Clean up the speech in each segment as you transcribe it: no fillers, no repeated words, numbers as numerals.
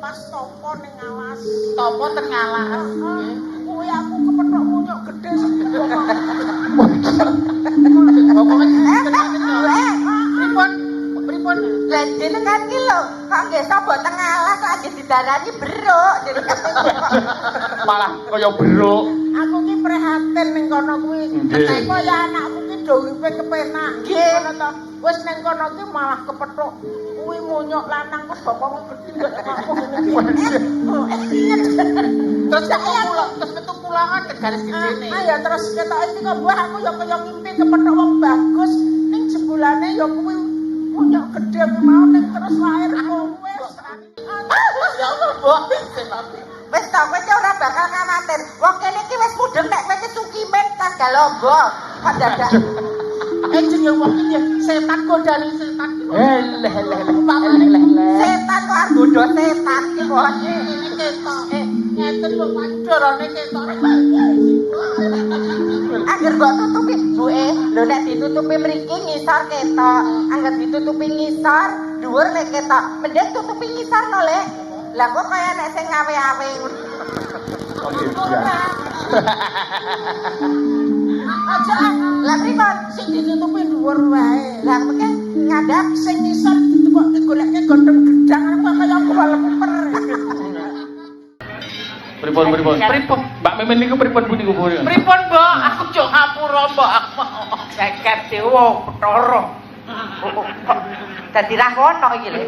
pas topo ning alas. Topo ten ngalas. Kuwi aku kepethuk munyuk gedhe sedaya. Pripun? Pripun? Lah jenengan ki lho, kok nggih sapa teng alas kok aja didarani beruk. Malah kaya beruk. Aku ki prihatin ning kono kuwi. Nggih. Kaya anakku ki do uripe kepenak. Nggih. Ngono to. Wis ning kono ki malah kepethuk kuwi munyuk lanang kok bokong gedhe aku ngene. Terus ketukulangan ke garis gedene. Ya terus ketok iki kok mbah aku ya kaya ngimpi kepethuk wong bagus ning jebulane ya kuwi munyuk gedhe ki mau ning terus lair kowe. Ya Allah, Mbok. Wis to kowe ki ora bakal khawatir. Wong kene iki wis mudeng nek kowe ki cukimen tanggal lomba. Kok dadak Jenenge wong iki setan godani setan. Leh. setan kok argodo setan ki kok. Ini ketok. Ngeten lho padharane ketok. Angger mbok tutupi, buke. Lho nek ditutupi mriki ngisor ketok. Angger ditutupi ngisor, dhuwur nek ketok. Mending tutupi ngisor to, Lek. Lah kok kaya nek sing ngawe-awe ngono. Aja Lah pripun? sing ditutupi dhuwur wae. Lah mengke ngadap Sing ngisor ditepok golekne godhong gedang apa kaya aku lemper. Pripun? Mbak Mimin niku pripun Bu niku Bu? Pripun, Mbok? Aku jo ngapura, Mbok. Aku jaket dewa Bathara. dadi rawono iki lho.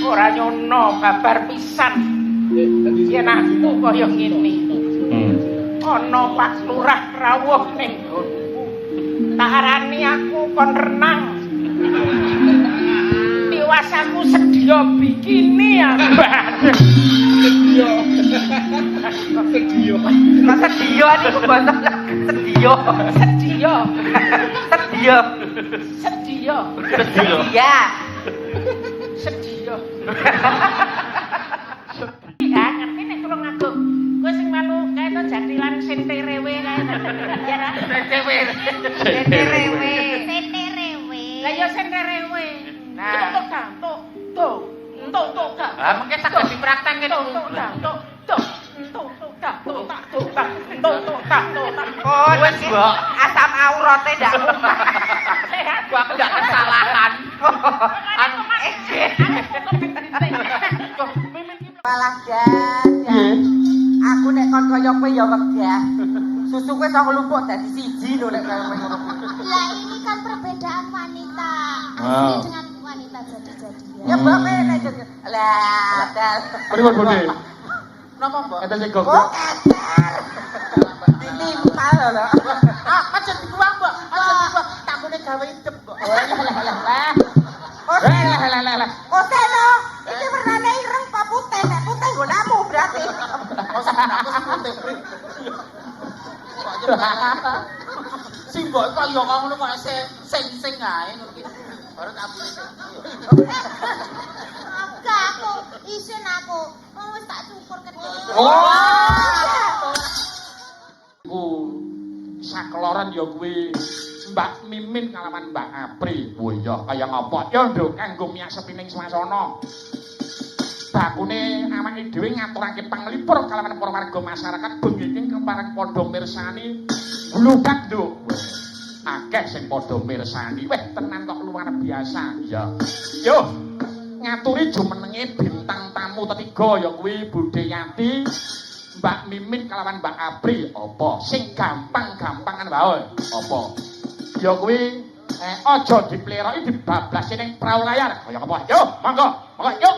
Ora nyono babar pisan. Yen aku kaya ngene. Ana Pak Lurah rawuh ning nggonku. Tak arani aku kon renang. Tiwasaku sedya bikini ya. Masa dia niku basa sedia. Ya, ngerti nek kula nganggo kowe sing melu kae to jatilan senterewe kae. Ya ra? Senterewe. Lah ya senterewe. Nah, tuk. Ah, mengke saged dipraktekke Oh, wis Mbok, asam aurate ndak mumpah. Sehat gua aku ndak kesalahan. Malah dadah. Aku nek kon kaya kowe ya wegah. Susu kowe sok lumpuk dadi siji lho nek kaya ngono. Lah ini kan perbedaan wanita Wow. asli dengan wanita jadi-jadian. Ya mbok kowe nek lah dal. Pripun Bu? Napa, Mbok? Enten sing Oh, goblok. keter. Ditimpal lho. Aja dibuang, Mbok. Aja dibuang. Takune gawe idep, Mbok. Lah. Oke lho. Iki warnane ireng apa putih? Nek putih nggonamu berarti. Aku sing putih. Sing Mbok kaya ngono kok sing ae ngono iki. Baru tak ambil sing. Enggak, aku isin aku. Oh, wis tak cukur kedhe. Ku sakloran ya kuwi Mbak Mimin kalawan Mbak Apri. Oh iya, kaya ngapa? Ya nduk kanggo miasepining swasana. Bakune awake dhewe ngaturake panglipur kalawan para warga masyarakat bengi kepareng padha mirsani gludak nduk. Akeh sing padha mirsani. Weh, tenan kok luar biasa. Ya. Yo, ngaturi jumenenge bintang tamu ketiga ya kuwi Budeyati, Mbak Mimin kalawan Mbak Apri. Apa sing gampang-gampangan wae? Apa? Ya kuwi aja dipleroki dibablasi ning prau layar. Kaya apa? Yo, monggo yuk.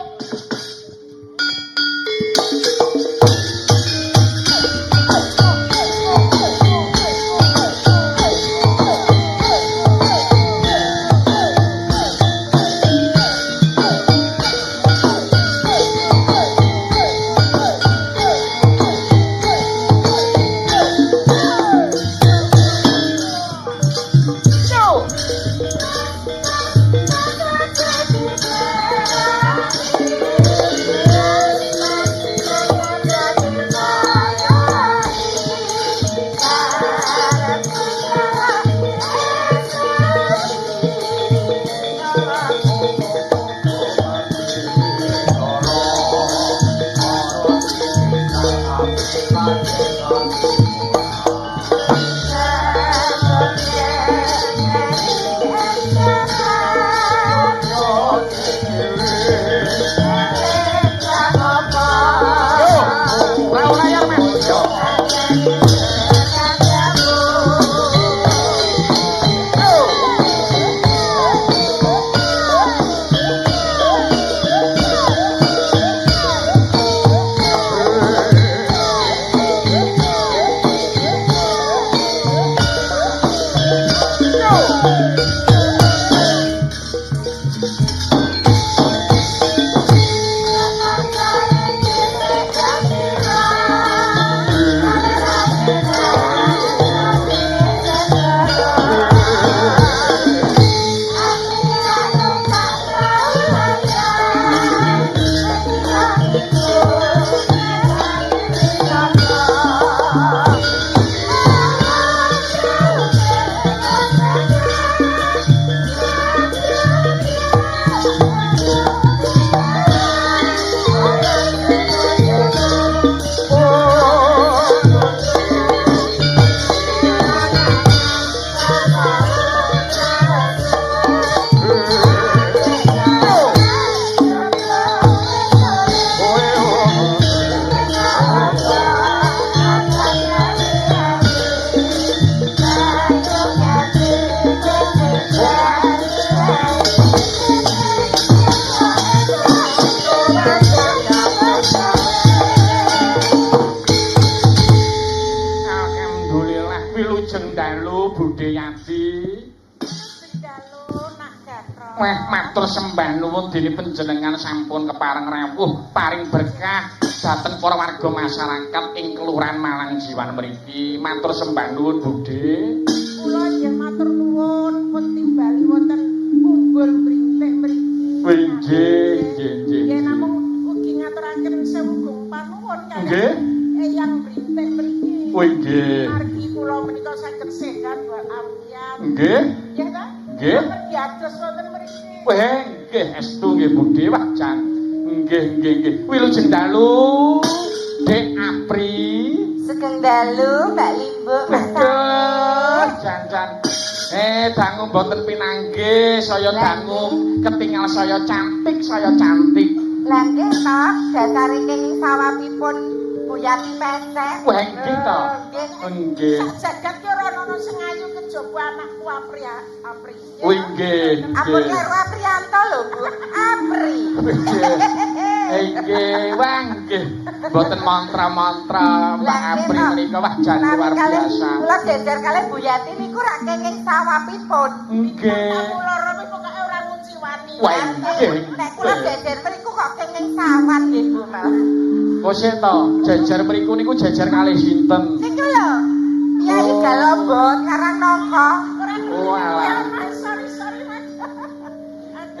Wah, matur sembah nuwun dene panjenengan sampun kepareng rawuh paring berkah dhateng para warga masyarakat ing Kelurahan Malang Jiwan mriki. Matur sembah nuwun, Budhe. Kula nggih matur nuwun pun timbali wonten unggul brintik mriki. Nggih, nggih. Nggih namung ugi ngaturaken sewu gong panuwun kaliyan Nggih. Eyang brintik mriki. Nggih. Margi kula menika saged sehat walafiat. Nggih. Nggih ta? Nggih. Pergi atus wonten mriki. Wah, nggih estu nggih Budhe wah jan. Nggih. Wilujeng dalu, Dek Apri. Sugeng dalu Mbak Limbuk Mas Jan. Dangu mboten pinanggih, saya dangu ketingal saya cantik. Lah nggih to, dasare kenging sawapipun Buyati pesek. Wah, nggih to. Nggih. Sak jagat ki ora ana sing ayu kejaba anakku Apri. Nggih. Ampun karo Aprianto lho, Bu. Apri. Nggih, wah nggih. Mboten mantra-mantra Mbak Apri menika wah jan luar biasa. Kula jejer kalih Buyati niku rak kenging sawapipun. Nggih. Aku loro iki pokoke ora ngunciwani. Wah, nggih. Nek kula jejer mriku kok kenging sawan nggih, Bu. Kose to, jejer mriku niku jejer kalih sinten? Niku lho. Yai Galombon Karang Nongko. Oh alah. Sorry, Mas.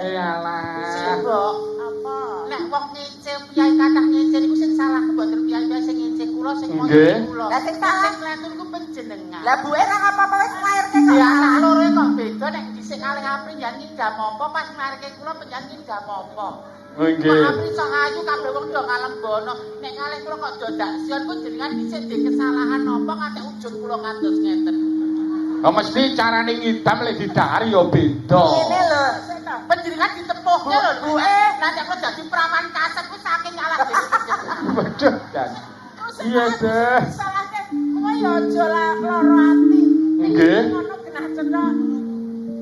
Alah. Mbok, Apa? nek wong ngece piyai kathah ngece niku sing salah mboten piyai sing ngece kula sing Nggih. ngono kula. Lah sing salah sing kletur niku panjenengan. Lah buwe ra apa-apa wis nglairke kok. Ya anak loro kok beda nek dhisik kalih Apri jan ngidam apa pas mareke kula penjan ngidam apa. Nggih. Apri iso ayu kabeh wong do kalembono. Nek kalih kula kok dodak sion ku jenengan dhisik dhe kesalahan apa nganti ujug kula kados ngeten. Oh mesti carane ngidam lek didahar ya beda. Ngene lho. Panjenengan ditepuhke lho Bu. Nanti aku dadi prawan kasep ku saking kalah dhewe. Waduh, Dan. Iya, Deh. Salahke kowe ya aja lara ati. Nggih. Ngono genah cetok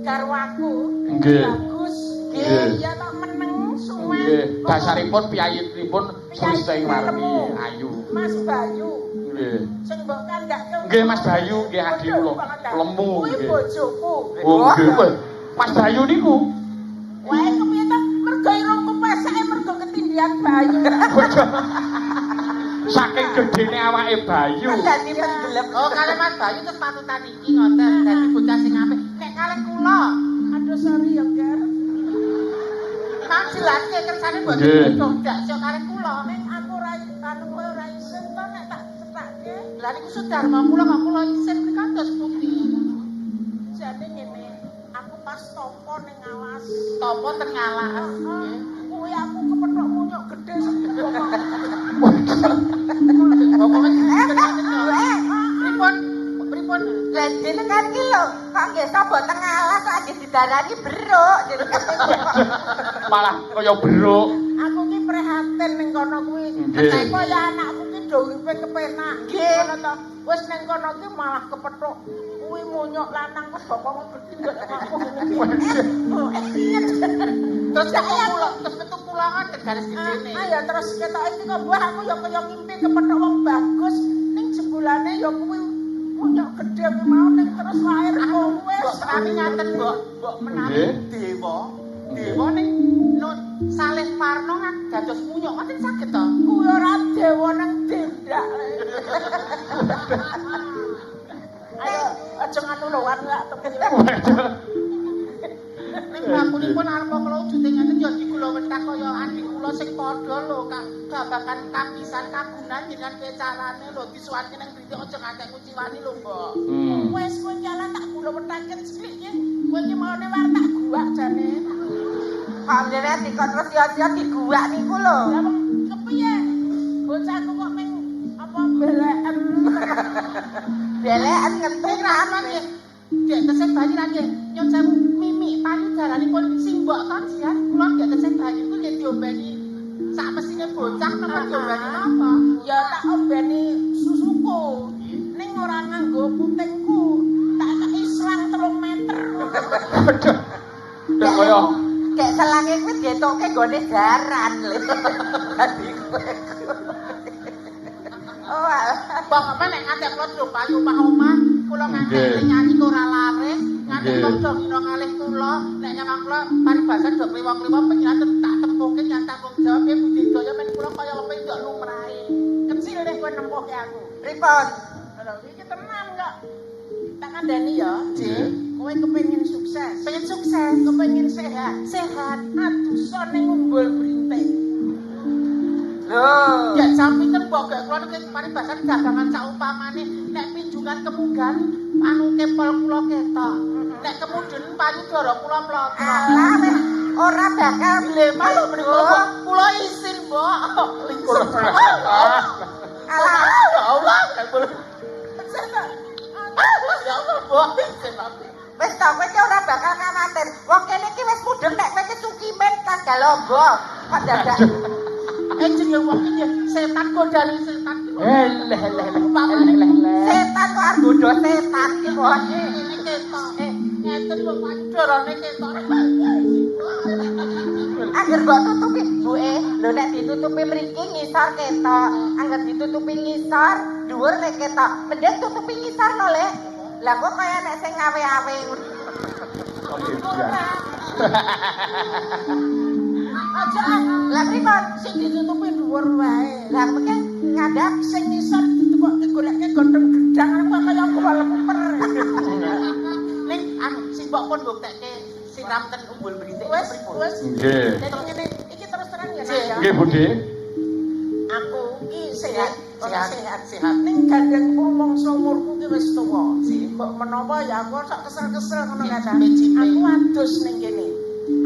garwaku. Nggih. Bagus. Nggih. Ya tak meneng suwe. Nggih, dasaripun piyayipun Sulistai Marni ayu. Mas Bayu. Nggih. Sing mbok kandhake. Nggih Mas Bayu, nggih adi kula. Lemu Kuwi nggih. bojoku. Oh, nggih. Wah, Mas Bayu niku. Wae kepiye to? Mergo irungku pesake mergo ketindihan Bayu. Saking gedene awake Bayu. Dadi pendelep. Oh, kalih Mas Bayu terus patutan iki ngoten dadi bocah sing apik. Nek kalih kula, Aduh sorry ya, Ger. tak jelaske kersane mboten Nggih. dodak sik kalih kula. Ning aku ora anu kowe ora isin to nek tak cetake. Lah niku sudarma kula kok kula isin prikantos pundi. Jane ngene, aku pas topo ning alas. Topo ten ngalas. Kuwi aku kepethuk munyuk gedhe segede Pripun? Lah jenengan ki lho, kok nggih sapa teng alas kok nggih didarani beruk. Malah kaya beruk. Aku ki prihatin ning kono kuwi. Nggih. Kaya anakku ki do uripe kepenak. Nggih. Ngono to. Wis ning kono ki malah kepethuk kuwi munyuk lanang kok bokongku gedhe kok aku. Terus kula terus metu kula kan garis gedene. Ah ya terus ketok iki kok buah aku ya kaya ngimpi kepethuk wong bagus ning jebulane ya kuwi munyuk gedhe kuwi mau ning terus lahir kowe. Mbok kami ngaten mbok menawi Nggih. dewa. Dewa ning Nur Saleh Parno kan dados munyuk ngoten saged to? Kuwi ora dewa nang dendak. Ayo aja nganulowan lak temen. Ning mlakunipun arep kula wujute ngeten ya di kula wetak kaya adik kula sing padha lho Kak. Babagan kapisan kagunan jenengan kecarane lho disuwati ning briti aja ngantek kuciwani lho, Mbok. Wes kowe jalan tak kula wetaken sithik ya. Kowe iki maune war tak guak jane. Kok dene dikon terus sia-sia diguak niku lho. Lah wong kepiye? Bocahku kok ming apa beleken. Belekan ngentu Raman nggih. Dek tesih bayi ra nggih. Nyon sewu mimi payudaranipun simbok kan sian kula nggih tesih bayi ku nggih diombeni sak mesine bocah napa diombeni apa? Ya tak ombeni susuku. Ning ora nganggo putingku. Tak kei selang 3 meter. Waduh. Dek kaya kayak selange kuwi ditokke gone jaran lho. Dadi kowe. Oh, alah. Pokoke nek ngantek kula diombani omah-omah, kula ngantek nyanyi ora laris, Nggih. do kira kalih kula nek nyawang kula paribasan do kliwak-kliwak pengen tak tempuke yang tanggung jawab ya budidaya men kula kaya apa ndok lumrahe. Kecil nek kowe nempuhke aku. Pripun? Lho iki tenan kok. Tak kandhani ya. Nggih. Kowe kepengin sukses. Pengen sukses, Kepengin sehat. sehat. Adusan ning umbul brintik. Lho. Ya sampinten mbok gak kula nek paribasan dagangan saumpamane nek pinjungan kemugan anu kepol kula ketok. Nek kemudian payudara kula mlotra. Alah weh, ora bakal Lha lho menika kula isin, Mbok. Kurang Alah, Ya Allah, ya Allah, Mbok. Isin tapi. wis ta kowe iki ora bakal khawatir. Wong kene iki wis mudhun nek kowe iki cukimen tanggal lomba. Kok dadak Jenenge wong iki setan godani setan. Leh. setan kok arep godho setan iki kok. Ini ketok. Ngeten lho payudarane ketok. Angger mbok tutupi, buke. Lho nek ditutupi mriki ngisor ketok. Angger ditutupi ngisor, dhuwur nek ketok. Mending tutupi ngisor no, Lek. Lah kok kaya nek sing ngawe-awe ngono. Aja Lah pripun? sing ditutupi dhuwur wae. Lah mengke ngadap Sing ngisor ditutupi goleke gondhong gedang aku kaya kuwal kuper. Ning anu sing mbok pun mbuktekke siram ten umbul brintik Wes, pripun? wes. Nggih. Nek ngene iki terus terang ya, Nak, Nggih. ya. Nggih, Budhe. Aku iki sehat, ora Sehat. sehat. Ning gandeng rumangsa umurku ki wis tuwa. Mbok menawa ya aku sak kesel-kesel ngono kan. Aku adus ning kene.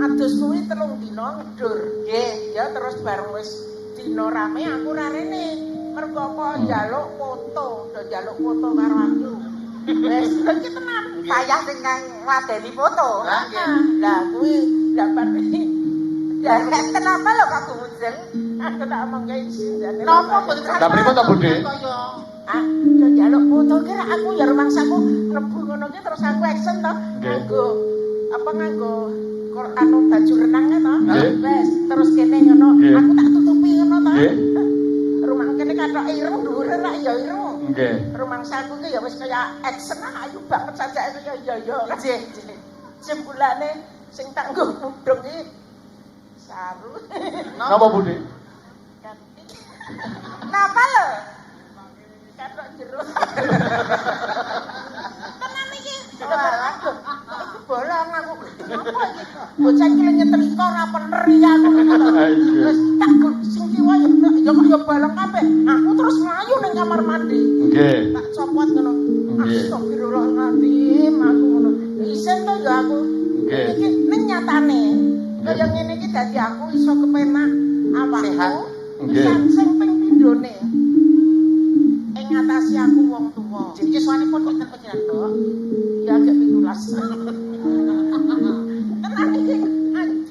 Adus kuwi 3 dina ngedur. Nggih, ya terus bareng wis dina rame aku ra rene. Mergo apa njaluk foto, do njaluk foto karo aku. Wis iki tenan. payah sing ngladeni foto. Lah nggih. Lah kuwi dapat iki. Lah nek kenapa lho kok gujeng? Aku tak omong kae isin. Napa mboten Lah pripun to, Budhe? kaya Ah, do njaluk foto ki ra aku ya rumangsaku mlebu ngono ki terus aku action to. Nganggo nganggo anu baju renang to. Nggih. Wes, terus kene ngono. Nggih. Aku tak tutupi ngono to. Nggih. Rumah kene kathok ireng dhuwure ra ya ireng. Nggih. Rumangsaku ki ya wis kaya action ayu banget sajake kaya ya. Nggih. Jembulane sing tak nggo mudhung iki saru. Napa, Budhe? Napa lho? Kathok jero. Tenan iki. Aku bolong aku. Apa iki? Bocah iki nyetrika ora bener ya aku. Terus tak sing kiwa ya bolong kabeh. Aku terus mlayu ning kamar mandi. Nggih. Tak copot ngono. Nggih. Astagfirullahaladzim aku ngono. Isen to ya aku. Nggih. Iki ning nyatane. Kaya ngene iki dadi aku iso kepenak awakku. Sehat. Nggih. Sing ping pindhone. Ing ngatasi aku wong tuwa. Iki suwanipun pinten panjenengan, Mbok? Ya agak 17. Tenan iki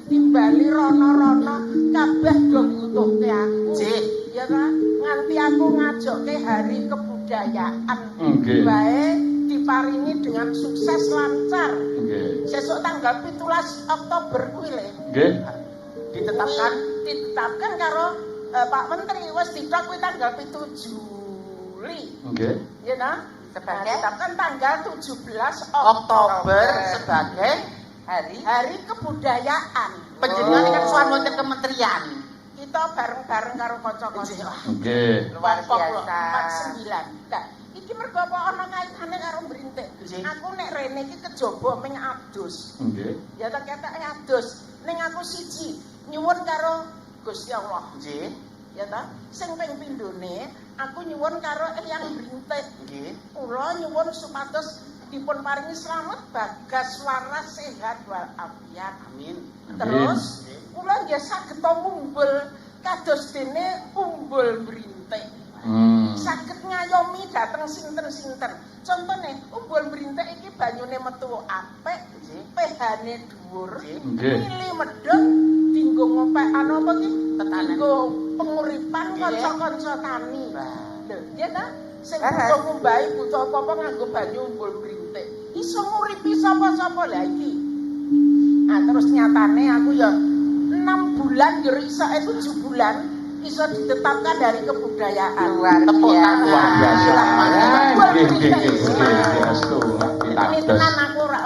timbali rono-rono kabeh do butuhke aku. Nggih. Ya ta, nganti aku ngajokke hari kebudayaan. Nggih. Bae diparingi dengan sukses lancar. Nggih. Sesuk tanggal 17 Oktober kuwi le. Nggih. Ditetapkan karo Pak Menteri wis ditok kuwi tanggal 7 Juli. Nggih. Ya ta? Sebagai Ditetapkan tanggal 17 Oktober sebagai Hari Kebudayaan. penjenengan kan suwan wonten kementerian. Kita bareng-bareng karo kanca-kanca. Nggih. luar Kelompok biasa. 49. Nah, iki mergo apa ana kaitane karo brintik. Nggih. Aku nek rene iki kejaba ming adus. Nggih. Ya tak ketake adus. Ning aku siji nyuwun karo Gusti Allah. Nggih. Ya ta? Sing ping pindhone aku nyuwun karo Eyang Brintik. Nggih. Kula nyuwun supados dipun paringi slamet bagas waras sehat walafiat. Amin. Terus kula nggih saged mumbul kados dene umbul brintik. Saged ngayomi dhateng sinten-sinten. Contone umbul brintik iki banyune metu apik, pH-ne dhuwur, Nggih. mili medhun dinggo ngopek ana apa iki? Tetanen. Dinggo penguripan Nggih. kanca-kanca tani. Nah. Lho, ya ta? Sing butuh ngombahi butuh apa-apa nganggo banyu umbul brintik. Iso nguripi sapa-sapa lha iki. Nah, terus nyatane aku ya 6 bulan ya iso 7 bulan iso ditetapkan dari kebudayaan. Luar Tepuk biasa. tangan. Luar biasa. Alhamdulillah. Nggih, nggih, nggih, nggih. Astu. Ini tenan aku ora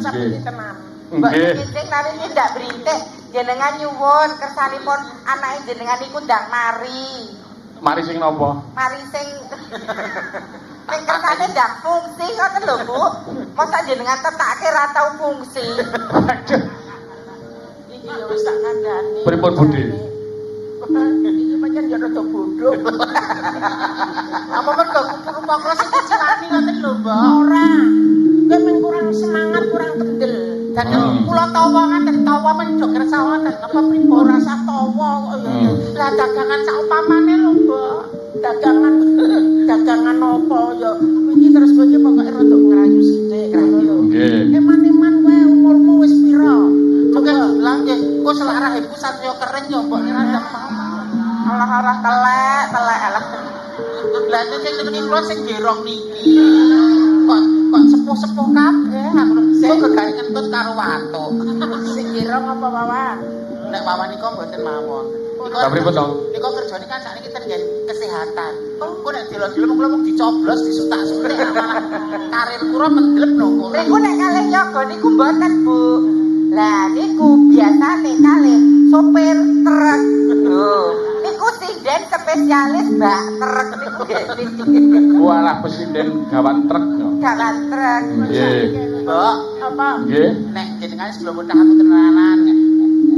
sapi tenan. Mbak Nggih. Kincing nawi ndak brintik jenengan nyuwun kersanipun anake jenengan iku ndang mari. Mari sing napa? Mari sing kersane ndang fungsi ngoten lho, Bu. Mosok jenengan tetake ra tau fungsi. Aduh, Iki ya wis tak kandhani. pripun Budi? Iki pancen ya rada bodoh. Apa mergo kudu makro sing kecilani ngoten lho, Mbak. Ora. Kowe mung kurang semangat, kurang kendel. Dan kula tawa ngaten tawa menjok kersa wonten apa pripun Ora usah tawa kok ya. lah dagangan saumpamane lho, Mbak. Dagangan apa ya. Iki terus kowe iki pokoke rada ngrayu sithik ngono lho. Nggih. Eman-eman kowe umurmu wis pira? Oke, lah nggih, kok selarah ibu satya kering ya, Mbak. Allah telek alah. Lah nek niki kula sing gerong niki. Kok sepuh-sepuh kabeh aku sing gegane kentut karo watu. Sing kira apa wawan? Nek wawan niku mboten mawon. Lah pripun to? Niku kerjane kan sakniki ten kesehatan. Kok nek dilo-dilo kula mung dicoblos disutak-sutik malah karir kula mendlep lho kok. Niku nek kalih yoga niku mboten, Bu. Lah niku biasane kalih sopir truk. Lho, niku sinden spesialis mbak truk niku nggih. Walah presiden gawan truk ya. Gawan truk. Nggih. Mbak, Apa? Nggih. nek jenengan sebelum udah aku tenanan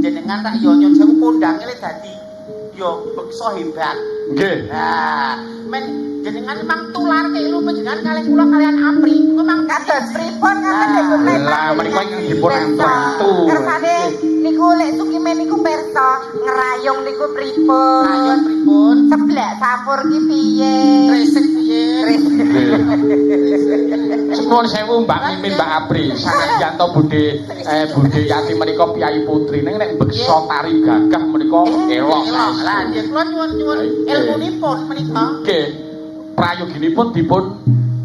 jenengan tak yo nyon sewu kondange le dadi yo beksa hebat. Nggih. Nah, men jenengan memang tular ke ilmu jenengan kalian kula kalian apri. Memang Kados pripun ngaten niku Lah menika ingkang dipun antu. kersane niku lek sukime niku pirsa ngrayong niku pripun? rayon pripun? Seblak campur ki piye? Resik piye? Nuwun sewu Mbak Mimin Mbak Apri, Sanadyanto Budhe Budhe Yati menika piyai putri ning nek beksa tari gagah menika elok. Lah, nggih kula nyuwun ilmunipun menika. Nggih. Prayoginipun dipun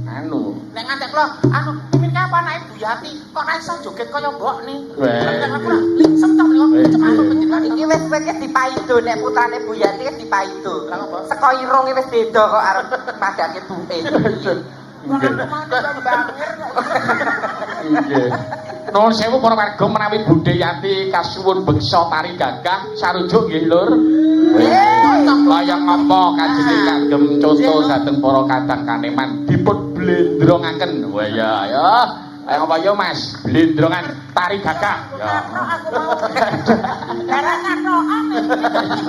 anu. Nek ngantek kula anu mimin ka apa anake Bu Yati kok ra iso joget kaya mbok ni. Weh. Nek aku lah lingsem to menika kecepatan panjenengan. Iki wis dipaido nek putrane Bu Yati wis dipaido. Lah apa? Saka irunge wis beda kok arep padake buke. Nggih. Bangir kok. Nggih. Nuwun sewu para warga menawi Budhe Yati kasuwun beksa tari gagah sarujuk nggih Lur. Layang ngapa kanjeng kagem conto dhateng para kadang kaneman dipun blendrongaken. Wah ya ya. Ayo apa ya Mas? Blendrongan tari gagah. Ya. Aku mau. Darah katokan.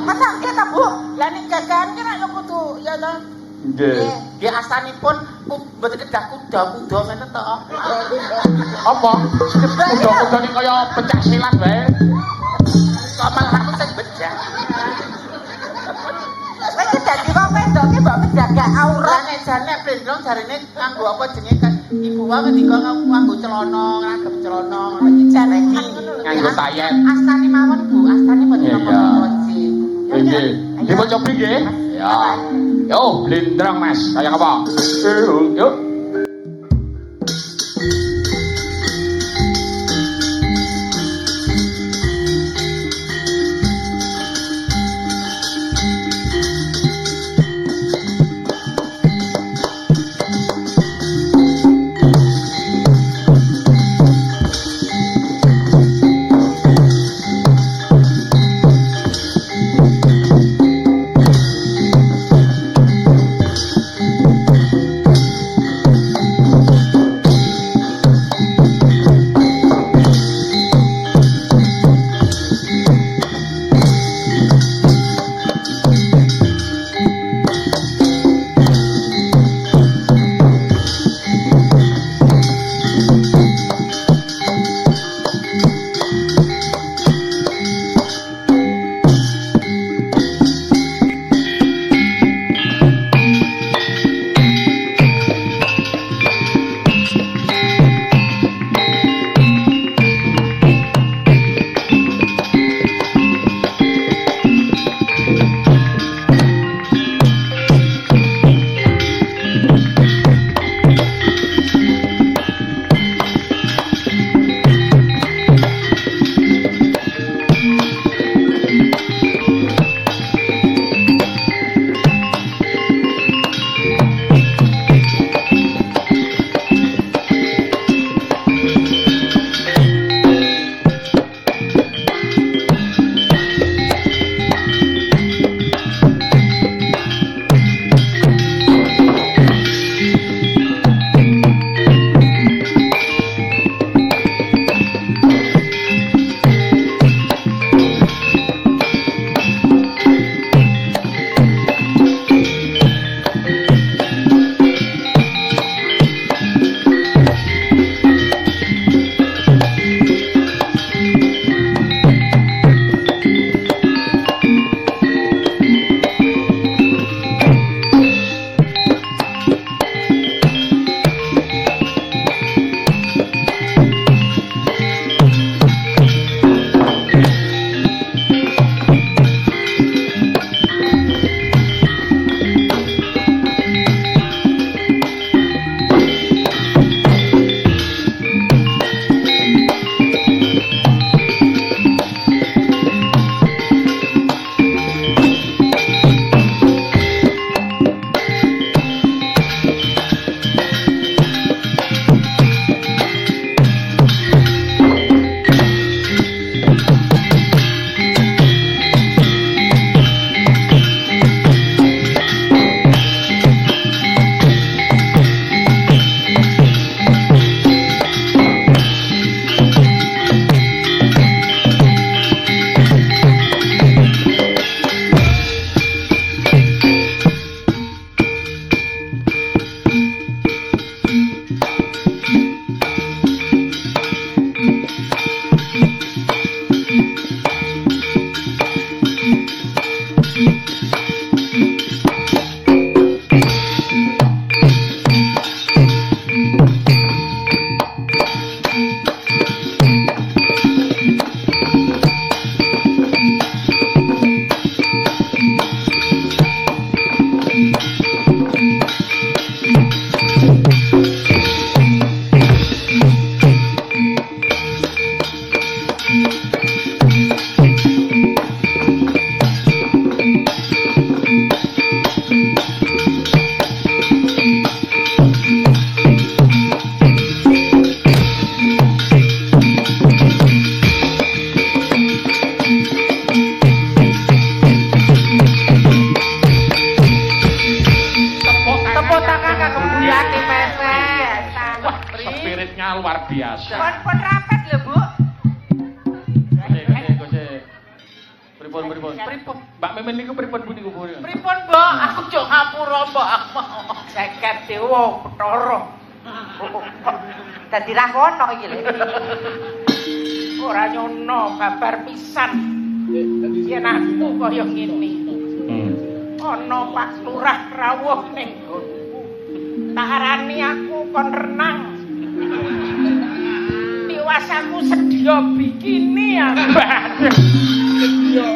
Masa nggih ta, Bu? Lah nek gagahan ki rak yo kudu ya to. Nggih. Nggih astanipun mboten kedah kuda-kuda ngene to. Apa? Kuda-kuda ini kaya pencak silat wae. Kok malah aku sing bejak. Wis dadi wong wedok ki mbok menjaga Ora aurat. nek jane blendrong jarine nganggo apa jenenge kan ibu wae ngendika nganggo celana, ngagem celana ngono iki jane iki. Nganggo tayet. Astane mawon Bu, astane mboten Iya. napa-napa sih. Nggih. Dipun cobi nggih. Ya. Yo, blendrang Mas. Kayak apa? Yuk. luar biasa. Pon rapet lho, Bu. Pripun. Mbak Mimin niku pripun Bu niku? Pripun, Mbok? Aku jo ngapura, Mbok. Aku 50 dewa Bathara. Dadi ra kono iki lho. Ora nyono babar pisan. Yen aku kaya ngene. Ana Pak Lurah rawuh ning nggonku. Tak arani aku kon renang. Tiwasaku sedya bikini aku. Sedya.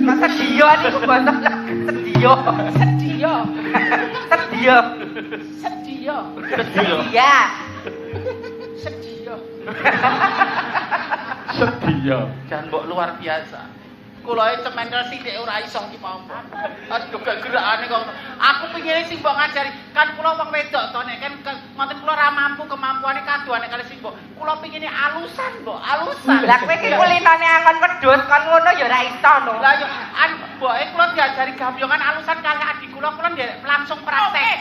Mas sedya niku basa sedya. Sedya. Sedya. Sedya. Iya. Sedya. Sedia. Jan mbok luar biasa. Kulae cementel sithik ora iso iki apa. Aduh gerakane kok. Aku pengine sing mbok ngajari. Kan kula wong wedok to nek kan ngoten kula ora mampu kemampuane kaduane kali sing mbok. Kula pengine alusan, Mbok, alusan. Lah kowe iki kulinane angon wedhus kon ngono ya ora iso no. Lah yo mboke kula diajari gambiongan alusan kali adik kula ndek langsung praktek.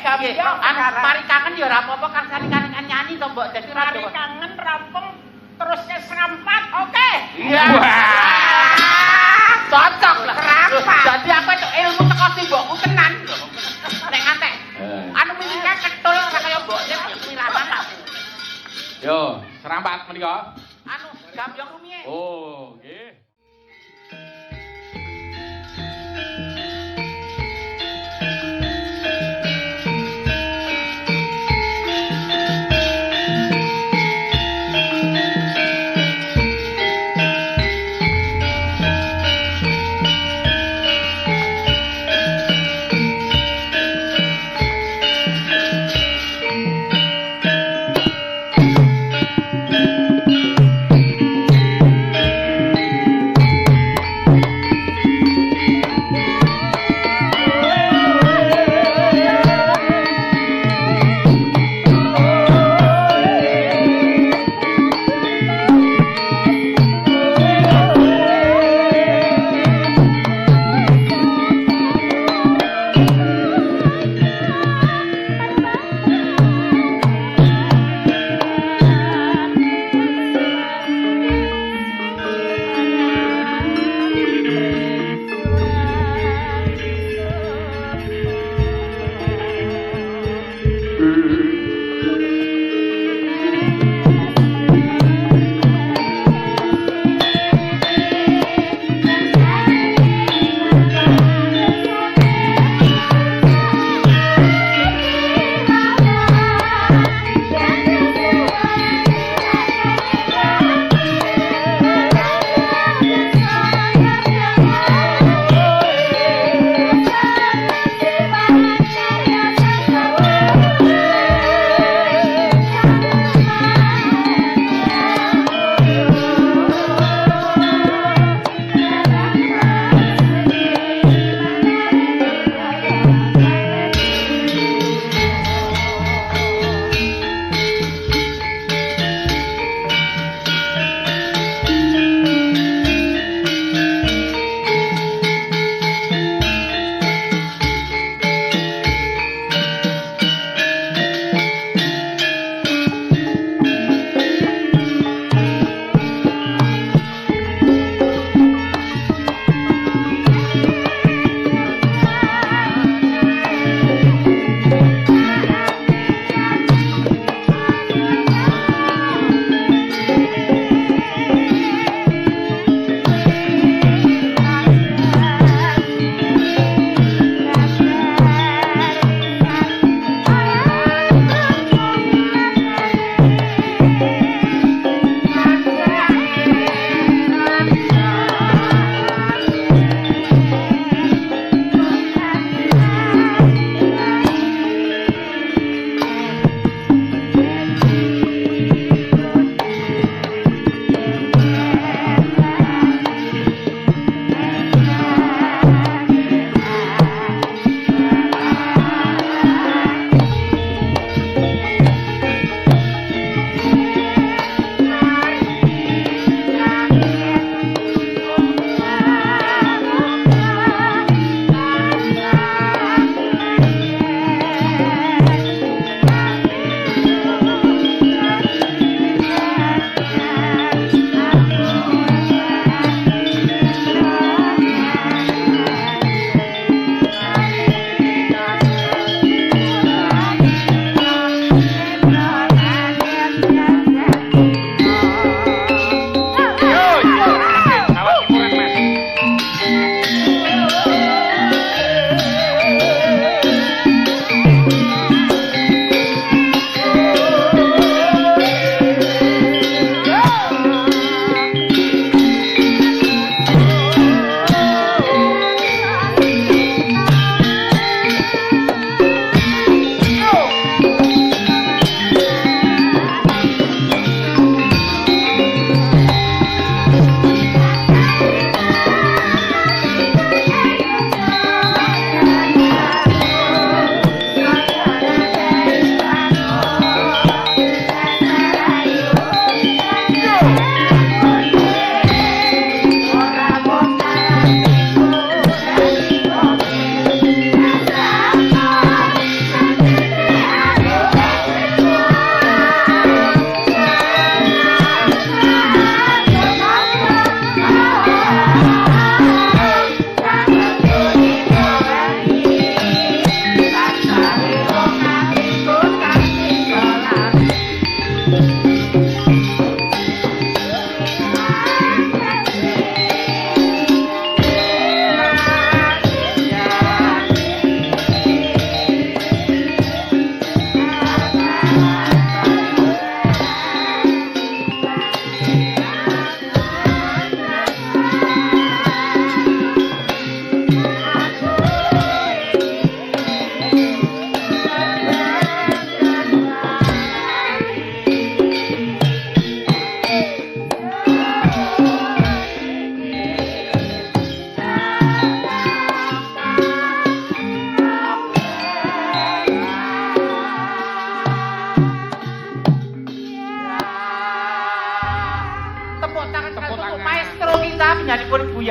Mari kangen ya ora apa-apa kan nyanyi to Mbok. Dadi mari kangen rampung terus keserampat. Oke. Iya. Cocok lah. Jadi aku itu ilmu teko simbokku tenan. Nek ngantek. Anu milihnya ketul ora kaya mbokne piraman aku. Yo, serampat menika. Anu gambyong rumiyin. Oh, nggih.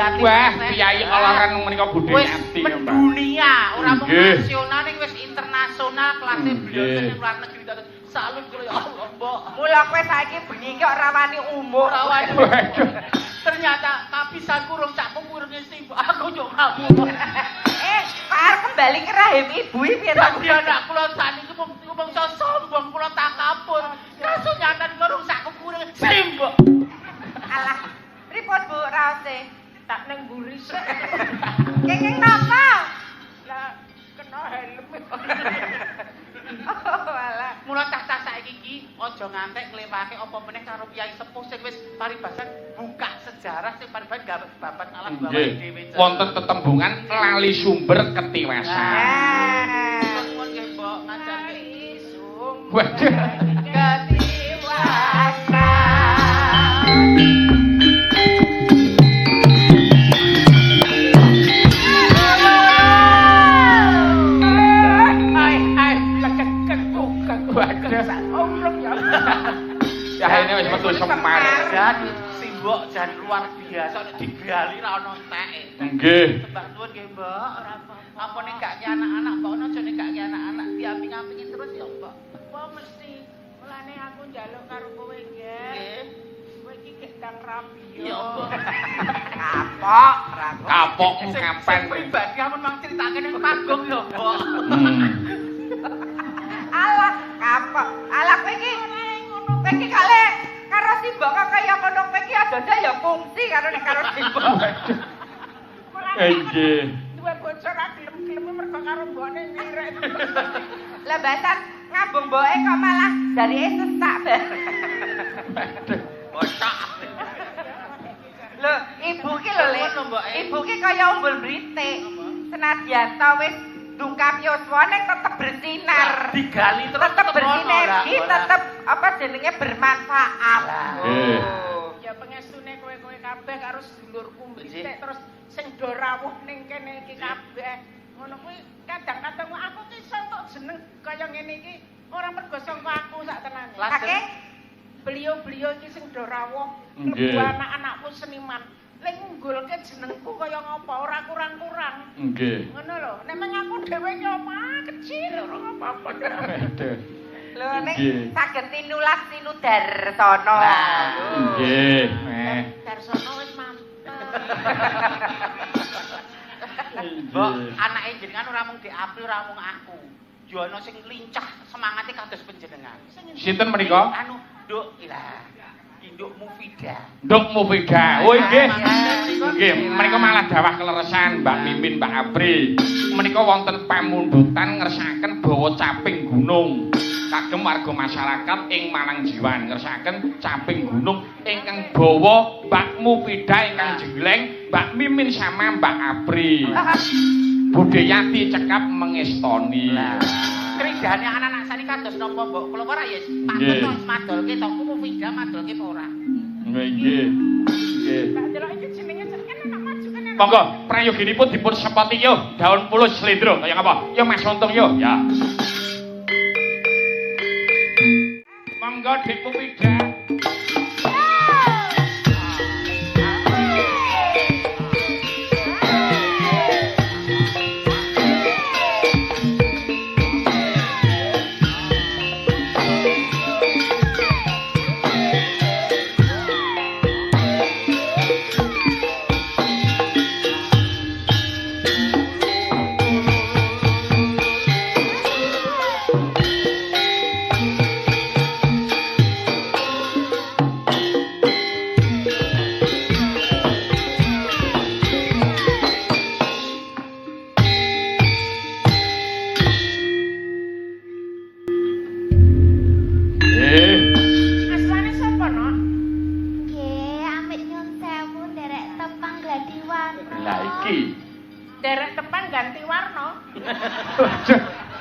Budiati. Wah, kiai olaran menika Wis Budiati ya, Mbak. mendunia, ora mung Nggih. nasional ning wis internasional kelasé beliau Nggih. ning luar negeri. Salut kula ya Allah, Mbok. Mula kowe saiki bengi kok ora wani umur. Ora wani. Waduh. Ternyata kapisanku rung sak pemurunge sing aku yo ngawur. Kok arep kembali ke rahim ibu iki piye ta? Tapi anak kula saniki mung sombong kula takabur. Kasunyatan kula rung sak pemurunge sing, Mbok. Alah, pripun Bu raose? Tak neng mburi sik. Kenging napa? Lah kena helm. Oh, alah. Mula cah-cah saiki iki aja ngantek nglewake apa meneh karo piyai sepuh sing wis paribasan buka sejarah sing paribasan gak babat alam bawa Nggih. dhewe. Wonten tetembungan lali sumber ketiwasan. Ah. Nuwun nggih, Mbok, ngajarke Waduh. Ya ini wis metu Semar. Jadi simbok jan luar biasa nek digali ra ono enteke. Nggih. Mbak nuwun nggih, Mbok, ora apa. Apa nek gak ki anak-anak, Mbok ono aja nek gak ki anak-anak diamping-ampingi terus ya, Mbok. Apa mesti mulane aku njaluk karo kowe nggih. Nggih. Kowe iki gedang rabi Ya, Mbok. Kapok, Kapokmu Sing kapan? pribadi amun mang critake ning panggung ya, Mbok. Alah, kapok. Alah kowe iki ngono kowe iki kale karo simbok kok kaya kono kowe iki ada ya fungsi karo nek karo simbok. Nggih. Duwe bocor ra gelem-gelem mergo karo mbokne mirip. Lah basan ngabung mboke kok malah jarike sesak. Bocah. Lho, ibu ki lho, Le. Ngono, Mbok, Ibu ki kaya umbul britik. Senadyan ta wis dungkap yuswa ning tetep bersinar. Digali terus Tetep bersinergi, ora. tetep apa jenenge bermanfaat. Nggih. Ya pengestune kowe-kowe kabeh karo sedulurku Nggih. mbite terus sing do rawuh ning kene iki kabeh. Ngono kuwi kadang-kadang aku ki iso entuk jeneng kaya ngene iki ora mergo sangka aku sak tenane. Kake Beliau-beliau iki sing do rawuh, Nggih. klebu anak-anakku seniman. Ning ngunggulke jenengku kaya ngapa ora kurang-kurang. Nggih. Ngono lho, nek meng aku dhewe ki omah kecil ora apa-apa. Waduh. lho nek Nggih. saged tinulas tinudarsono. Nggih. Darsono wis mantep. Mbok, anake jenengan ora mung diapli ora mung aku. Yo ana sing lincah semangate kados panjenengan. Sinten menika? Anu, Nduk, ilah. Induk Mufida. Nduk Mufida. Oh nggih. Nggih, menika malah dawah keleresan Mbak Mimin, Mbak Apri. Menika wonten pamundutan ngersakaken bawa caping gunung. Kagem warga masyarakat ing Manangjiwan ngersakaken caping gunung ingkang bawa Mbak Mufida ingkang jengleng, Mbak Mimin sama Mbak Apri. Budayati cekap mengestoni. Kridane anak-anak sani kados napa, Mbok? Kula ora ya Nggih. patut madolke to, Mufida madolke apa ora? Nggih. Nggih. Tak delok iki jenenge kan anak maju kan anak. Monggo prayoginipun dipun sepoti yo daun puluh slendro kaya ngapa? Yo Mas Untung yo. Ya. Monggo Dik Mufida. Aslane sapa, Nok? Nggih, amit nyun sewu nderek tepang gladiwan. Lah iki. Derek tepan ganti warna.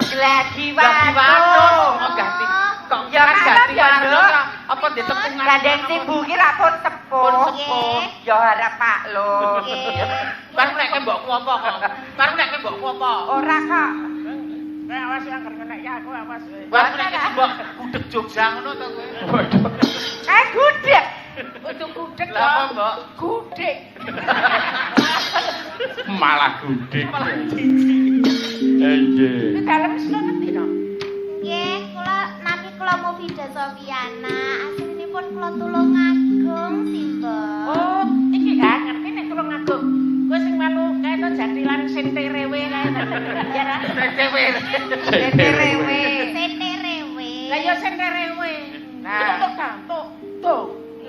Gladi Ganti warna, warna. kok ganti. Kok Ya, kan ganti ya, warna Nduk. kok apa ditepungan? Gandeng sibu ki ra pun sepuh. Pun sepuh. Ya harap Pak lho. Baru nek mbokku apa kok? Baru nek mbokku apa? Ora kok. Kayak awas yang kena ya aku awas. Baru nek mbok gudeg Jogja ngono to kowe. Waduh. Gudeg. Untuk gudeg Lah apa, Mbok? Gudeg. Malah gudik. Malah jijik. Nggih. Di dalem sira ngendi no? Nggih, kula nami kula Mufida Sofiana. Aslinipun kula Tulungagung sih, Mbak. Oh, iki gak ngerti nek tulung agung. Kowe sing melu kae to jatilan sente rewe kae to. Ya ra? Sente rewe. Sente rewe. Sete rewe. Lah ya sente rewe. Nah. Tuk ta, tuk, tuk.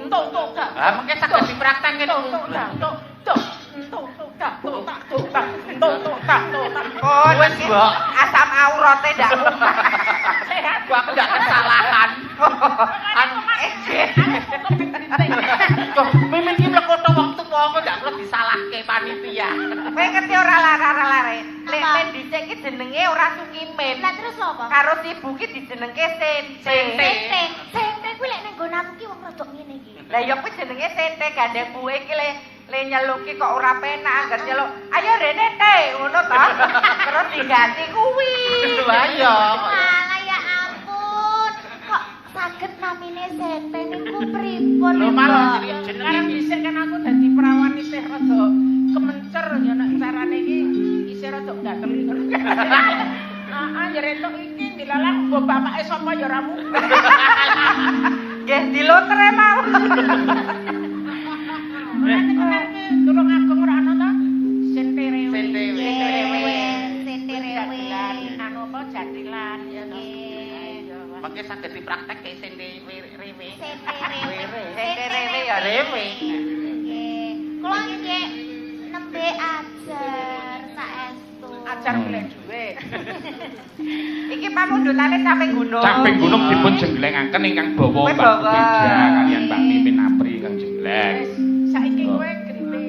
Tuk tuk ta. Ah, mengke saged dipraktekke Tuk tuk ta, tuk, tuk. Tuk tuk ta, tuk ta, tuk ta. Tuk tuk ta, tuk ta. Oh, Wes, iki Mbak. asam auratnya ndak mumpah. Sehat. Gua aku ndak kesalahan. Anu Kok mimin ki mlekoto wong tuwa kok ndak perlu disalahke panitia. Kowe ngerti ora lare. Lek dhisik ki jenenge ora Sukimin. Lah terus apa? Karo ibu ki dijenengke Sente. Sete. Sete kuwi lek ning nggon aku ki wong rodok ngene iki. Lah ya kuwi jenenge Sente gandeng buwe iki le nyeluki kok ora penak anggere nyeluk. Ayo rene teh ngono to. Terus diganti kuwi. Lah iya. Alah ya ampun. Kok saged namine Sete niku pripun? Lho Mbak? malah Sekarang jenenge dhisik kan aku dadi perawan isih rada kemencer ya nek carane iki isih rada gatel. Ya retok iki dilalang mbok bapake sapa ya ora mung. Nggih dilotre mau. Nek tulung agung ora ana ta? Sente rewe. Sente rewe. Sete rewe. Anu apa jadilan ya to. Nggih. Mengke saged dipraktekke sente rewe. Sete rewe. Sente rewe ya rewe. Nggih. Kula nggih nembe ajar saestu. Ajar golek dhuwit. Iki pamundhutane sampe gunung. Samping gunung dipun jenglengaken ingkang bawa Kowe Mbak bawa. Mufida kalian Mbak Mimin Apri kang jengleng. Wis saiki kowe genti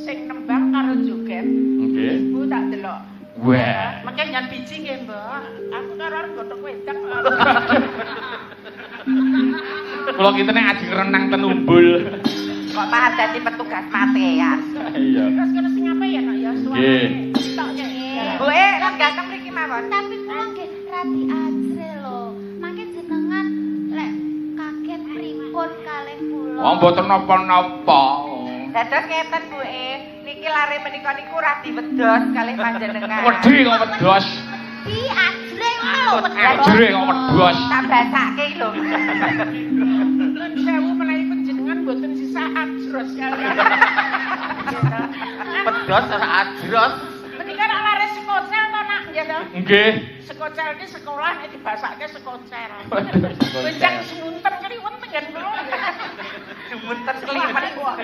sing nembang karo joget. Nggih. Ibu tak delok. Wah. Mengke nyan biji nggih, Mbak. Aku karo arep godhog wedang. Kula ki nek ajeng renang ten Umbul. Kok malah dadi petugas matean. Iya. Terus kena sing apa ya nak ya Nggih. suarane. Tok ya. Kowe lenggah mriki mawon. Tapi kula nggih radi ajre lho. Mangke jenengan lek kaget pripun kalih kula. Oh mboten napa-napa. Dados ngeten Bu niki lare menika niku radi wedhos kalih panjenengan. Wedi kok wedhos. Di ajre lho. Ajre kok wedhos. Tak basake iki lho. Nun sewu menawi panjenengan mboten sisa ajros kalian. Pedhos ora ajros. Menika nek lare sekocel to nak ya to. Nggih. Sekocel iki sekolah nek dibasake sekocel. Benjang semunten kliwet tengen kula. Semunten kliwet kok.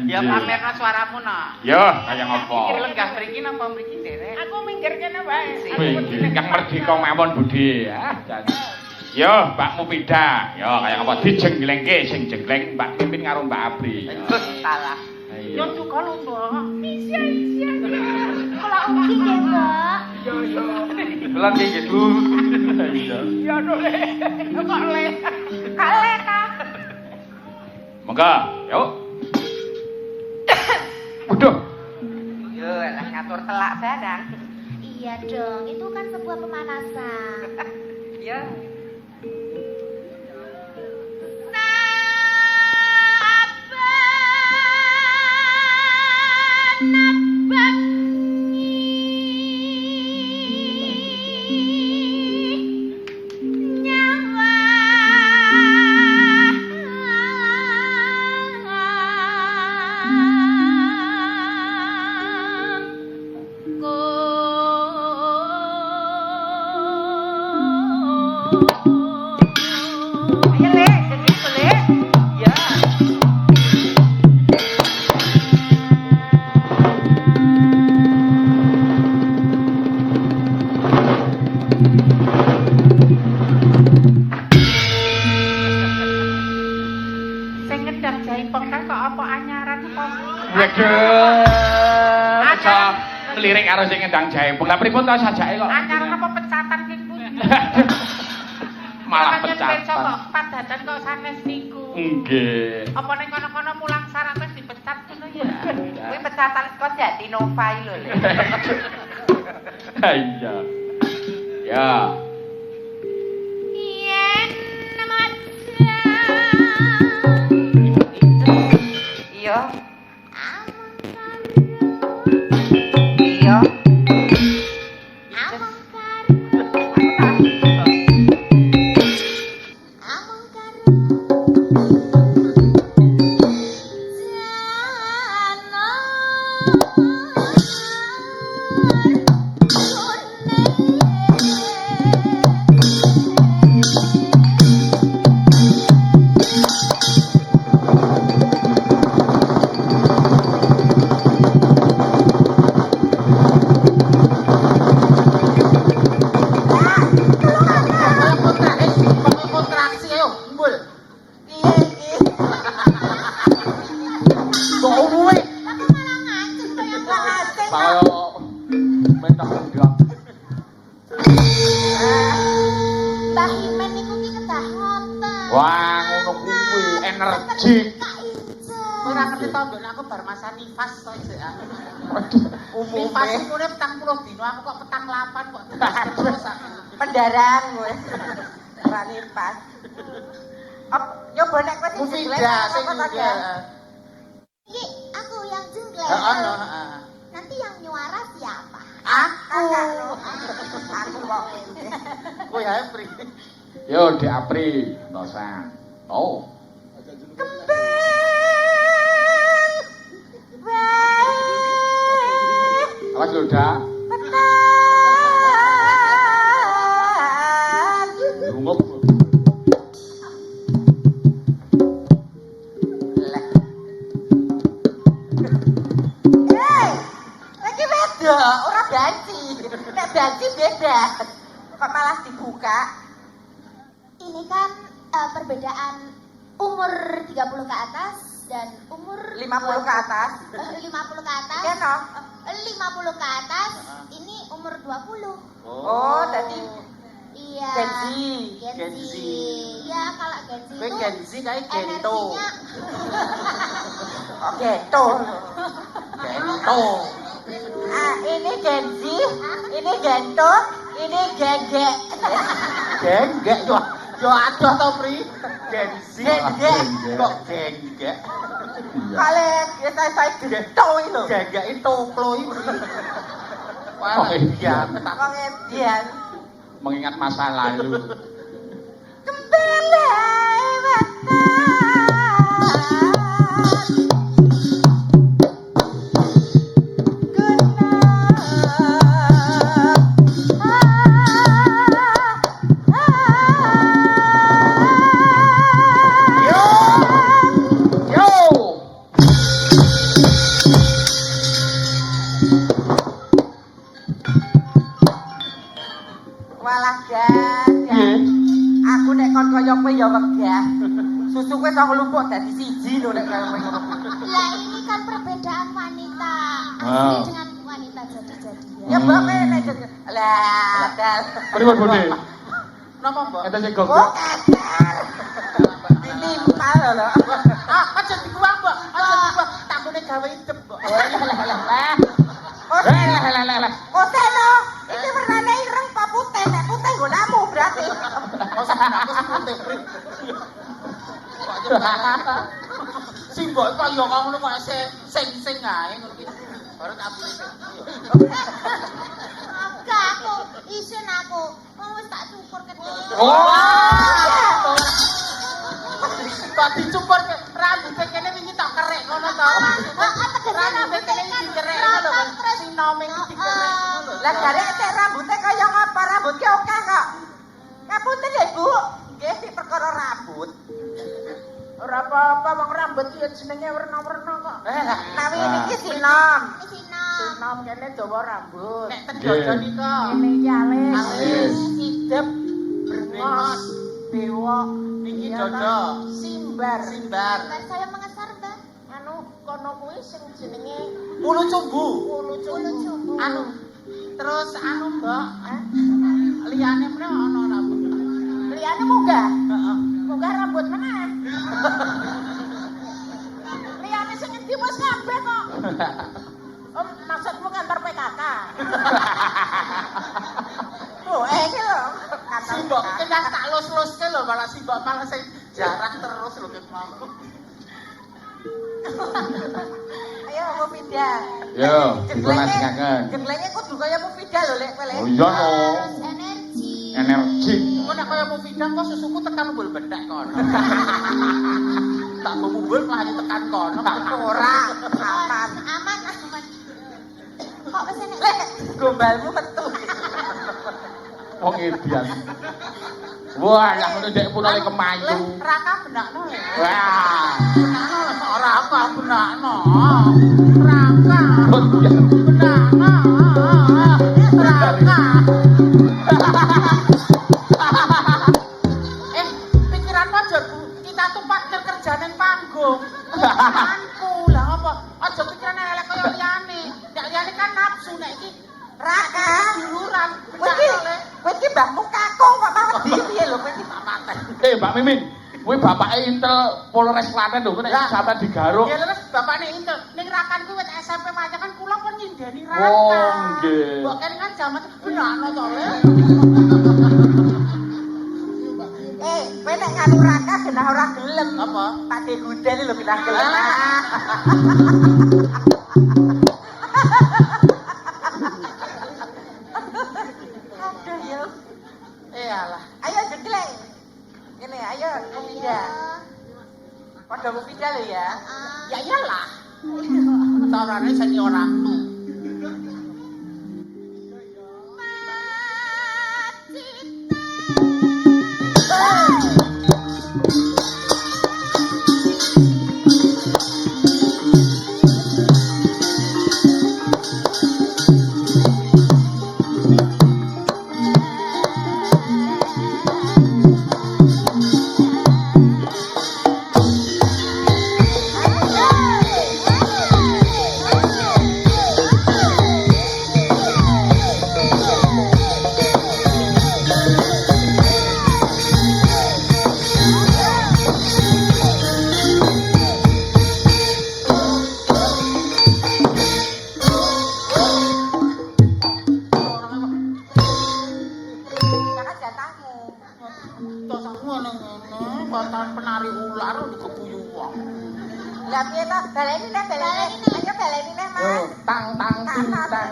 Ya pamerna suaramu nak. Ya, kaya Iki ngopo? lenggah mriki napa mriki derek? Aku minggir kene wae. Wih, ingkang merdeka mawon Budi. Yo, Mbak Mufida. Yo, kaya ngopo dijenglengke sing jengleng Mbak Mimin karo Mbak Apri. Salah. Yo juga lho, Mbak. Isya. Kula ugi nggih, Mbak. Kula nggih gitu. Iya. Ya lho le. Kok le. Kale ta. Monggo, yuk. Waduh. Yo, lah ngatur telak barang. Iya dong, itu kan sebuah pemanasan. Ya. Ayo le, jadi itu le. Ya. Sing ngedang jaipong kan kok apa anyaran kok. Waduh. Aja ngelirik karo sing ngendang jahe. Lah pripun to sajake kok? Anyaran apa pecatan ki kuwi. Malah Makanya beca pecatan. kok padatan kok sanes niku. Nggih. Apa ning kono-kono mulang sarap wis dipecat ngono ya. Kuwi pecatan kok jadi Nova iki lho le. Iya. Ya. Yen Iya. Saya mentak ndang. Mbah Himen niku ki kedah ngoten. Wah, ngono kuwi energi. Ora ngerti to mbok aku bar masa nifas to sik. Umume Nifas iku ne 40 dino aku kok petang 8 kok terus aku. pendaran kowe. Ora pas. Nyoba nek kowe sing jelek Mufidah sing apa juga. Iki aku yang jengglek. Heeh. Nanti yang nyuara siapa? Aku kok ngene. Kowe ae pri. Yo, Dek Apri, Tosan. Oh. Awas lho, Dak. Lungup. Lagi beda, ora banci. Nek banci beda. Kok malah dibuka? Ini kan perbedaan umur 30 ke atas dan umur 50 ke atas. 50 ke atas. Iya no? 50 ke atas ini umur 20. Oh, tadi Iya. Genzi. Genzi. Ya, kalau Genzi Kowe itu Genzi kae gento. energinya oke, tuh. Gento. Ah, ini Genzi, ini Gento, ini Gegek. Genggek yo adoh to pri. Genzi. Genggek. Kok genggek? Kale kita saya Gento iki lho. Genggek itu klo iki. Wah, Oh, iya. iya. Wong edian. Mengingat masa lalu. Kembali wetan. Yo. Walah gagah. Aku nek kon kaya kowe ya wegah. Susu kowe sok lumpuk dadi siji lho nek kaya kowe ngono. lah ini kan perbedaan wanita Ah. asli dengan wanita jadi-jadian. Ya mbok kowe nek lah dal. Pripun, Budi? Napa, Mbok? Enten sing Oh, gogok. kadal. Ditimpal lho. Ah, aja dibuang, Mbok. Aja dibuang. Takune gawe idep, Mbok. Oh, Lah. putih lho. Iki warnane ireng apa putih? Nek putih nggonamu berarti. Oh, aku putih, Pri. Si Mbok kaya ngono kok sing ae ngono ki. Baru tak pilih. Enggak, aku isin aku. Wis tak cukur kecil. Oh. Kok dicukur ke rambutnya kene wingi tak kerek ngono to. Rambutnya kene iki dikerek ngono lho. Sinome iki dikerek ngono lho. Lah garek cek rambutnya kaya ngapa? Rambutnya oke kok. Ngapunten ya, Bu. Nggih, di perkara rambut. Ora apa-apa wong rambut ya jenenge werna-werna kok. Nawi niki sinom. Isina. Nom kene dawa rambut. Nek tedodo nika. Kene iki alis. Alis. Idep. Brengos. Bewok. Niki Iya, dodo. Pak. Simbar. Simbar. Saya mengesar, Mbak. Anu kono kuwi sing jenenge Ulu cumbu. ulu Ulu cumbu. cumbu. Anu terus anu Mbok, liyane meneh ana rambut. Liyane munggah. Heeh. Munggah rambut meneh. Liyane sing endi wis kabeh kok. Oh, maksudmu kantor PKK? Oh, iki lho. Si Mbok kena tak lus-luske lho malah si Mbok malah sing jarang terus lho ket mau. Ayo Mufidah. Yo, dikomunikasikan. Jenglenge kudu kaya Mufidah lho lek kowe. Oh iya no. Harus energi. Energi. Kok nek kaya Mufidah kok susuku tekan umbul bendak kono. Tak mumbul malah tekan kono. Ora aman. Aman. Kok wis enek Lek gombalmu metu. Wong edian. Wah, lah ngono ndek mulai kemayu. Leh, Raka benakno ya. Wah. Benakno lho, ora apa benakno. Raka. Benakno. Raka. Pikiranmu aja kita tuh partner kerja ning panggung. Pikiranku lah apa? Aja pikiran elek kaya liyane. Nek liyane kan nafsu nek iki Raka. duluran. Kowe iki mbahmu kakung kok tak wedi piye lho kowe iki papaten. Mbak Mimin, kuwi bapake Intel Polres Klaten lho, nek sampean digaruk. Ya terus bapakne Intel ning Rakan kuwi wit SMP wae kan kula pun nyindeni Raka. Oh, nggih. Mbok kan jaman benakno to le. Kowe nek ngaru Raka genah ora gelem. Apa? Pakde gudel lho genah gelem. Aduh yo. Alah. Ayo jegleng. Ini ayo Mufida. Padha Mufida lho ya. Ya iyalah. Carane senior aku. Jangan jatahmu. Tok ngono kontan penari ular dikebuyu wong. Lah piye to? Baleni neh, baleni. Ayo baleni neh, Mas. Tang tang ting tang.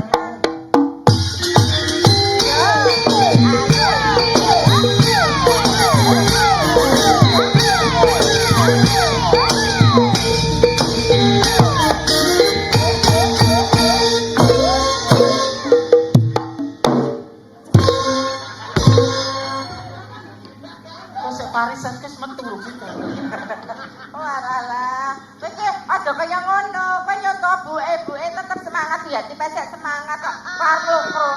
Kok sik parisan kes metu lho kita. Walah. Kowe iki aja kaya ngono. Kowe nyontoh buke tetep semangat ya, dipesek semangat kok. Karo kro.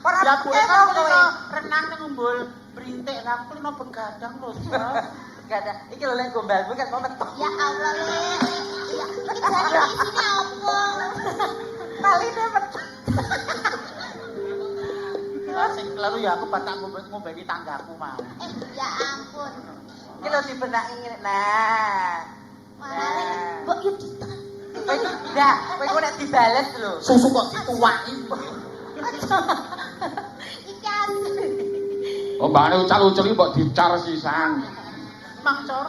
Ora Ya Bu piye kan kowe. renang ning umbul brintik lah aku no begadang lho. Gak ada. Iki lho lek gombalmu kan mau mentok. Ya Allah, Le. Ya, jadi ini apa? Paline mentok. Lah sing kleru ya aku batak ngombeni tanggaku mau. Ya ampun. Iki lho dibenaki ngene. Nah. Malah Le, mbok yo ditekan. Kowe iki ndak, kowe nek dibales lho. Susu kok dituwaki. Iki asli. Oh, mbane ucal-ucul iki mbok dicar sisan. Mang cor.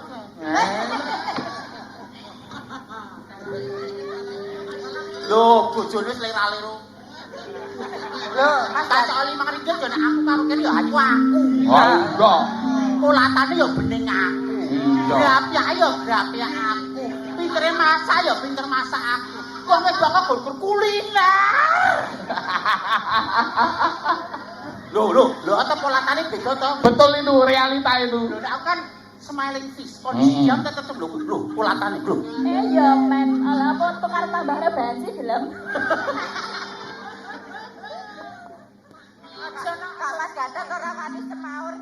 Lho, bojone wis lera-lero. Lho, Mas Tak cok 5 ringgit yo nek aku karo kene yo ayu aku. Oh, enggak. Kulatane yo bening aku. Iya. Grapiake yo grapiak aku. Pintere masak yo pinter masak aku. Kok wedok kok gur kuliner. Lho, apa polatane beda to? Betul itu, realita itu. Lho, nek aku kan smiling fish. Kondisi jam tetep lho, polatane lho. Ya men, ala apa tukar tambahnya bensin gelem. kalah gadang ora wani semaur.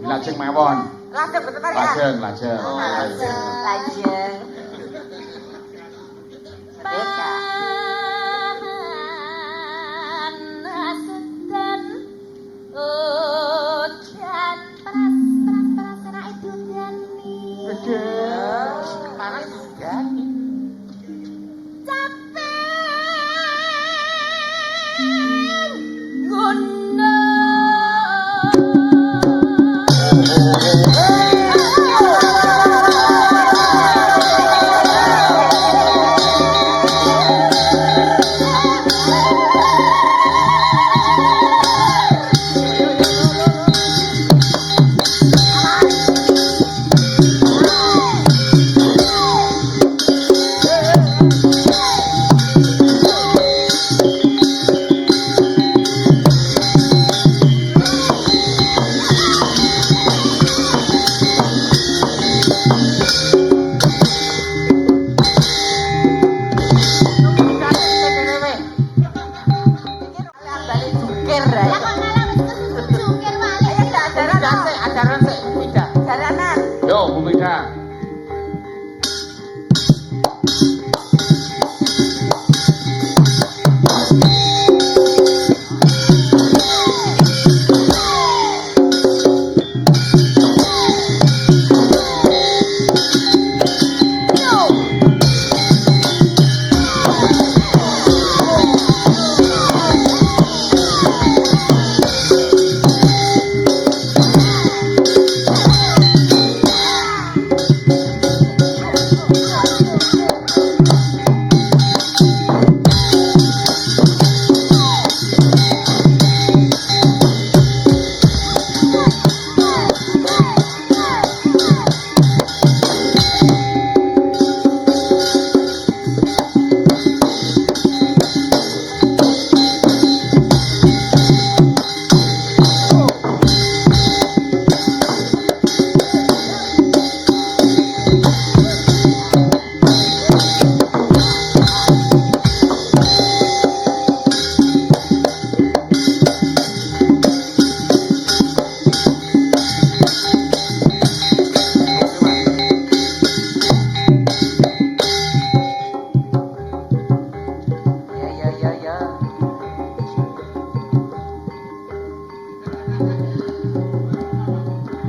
Lajeng mawon. Lajeng betul Maria. Lajeng. Lajeng. Beka. Sedan udan pras anak itu dani. Bedes. Panas juga. Capek gunung.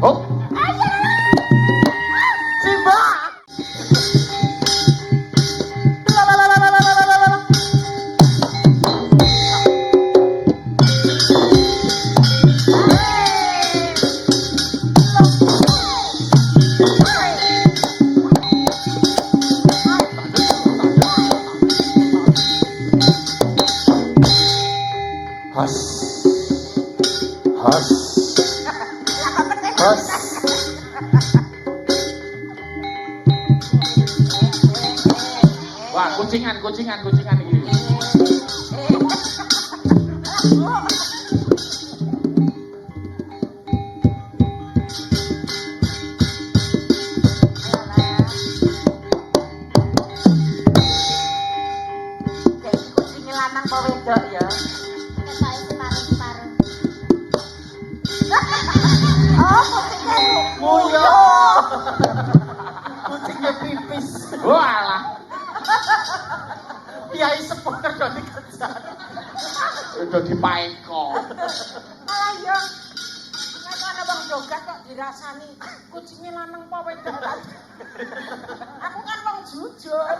Hop. Simba. Hos. Hos. Hos. Wah, kucingan iki. Kucing lanang apa wedok ya? Ketoke separuh-separuh. Oh, kucingnya Muyo. Kucingnya pipis. Walah. Kiai sepuh kerja dikejar. Udah dipaeko. malah ya. Nek ana wong jogat kok dirasani kucingnya lanang apa wedok. Aku kan wong jujur.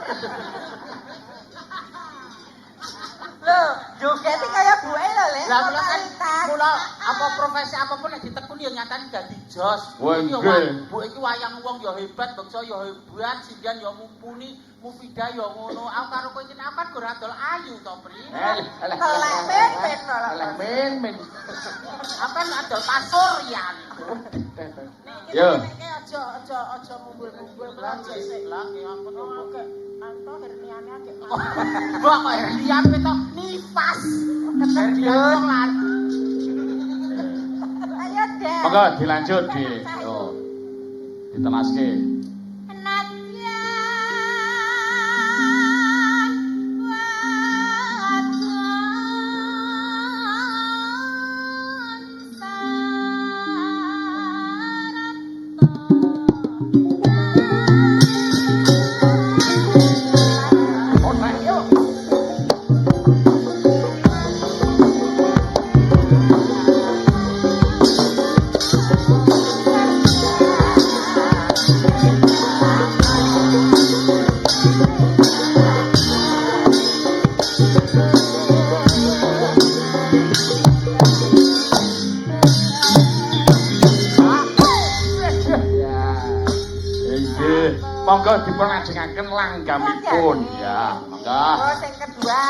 Loh, joget iki kaya buke lho, Le. Lah mula kan Popularitas. mula apa profesi apapun nek ditekuni ya nyatane ganti jos. Wah, Iki ya, nggih. Bu iki wayang wong ya hebat, beksa ya hebat, sindian ya mumpuni, Mufidah ya ngono. Aku karo kowe iki aku kan ora adol ayu to, Pri. Telek ben Eleh men. Aku kan adol pasurian. Yo. Aja mumbul-mumbul aja sik lah ya ampun oke. Anto herniane akeh. Mbok kok hernian to nifas. Hernian lan. Ayo, Dek. Monggo dilanjut di. Yo. Ditelaske. Monggo dipunlajengaken langgamipun ya. Monggo. Terus yang kedua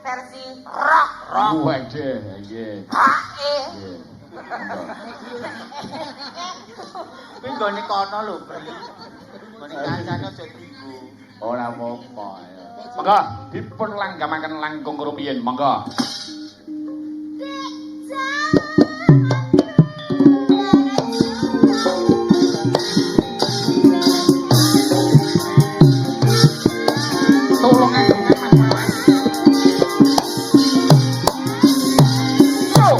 versi rock. Waduh, nggih. Hae. Nggih. Kuwi nggone kono lho, Pri. Nggone kancane aja tibu. Ora apa-apa. Monggo dipun langgamaken langkung rumiyin, monggo. Tolong ageng Mas. Yo.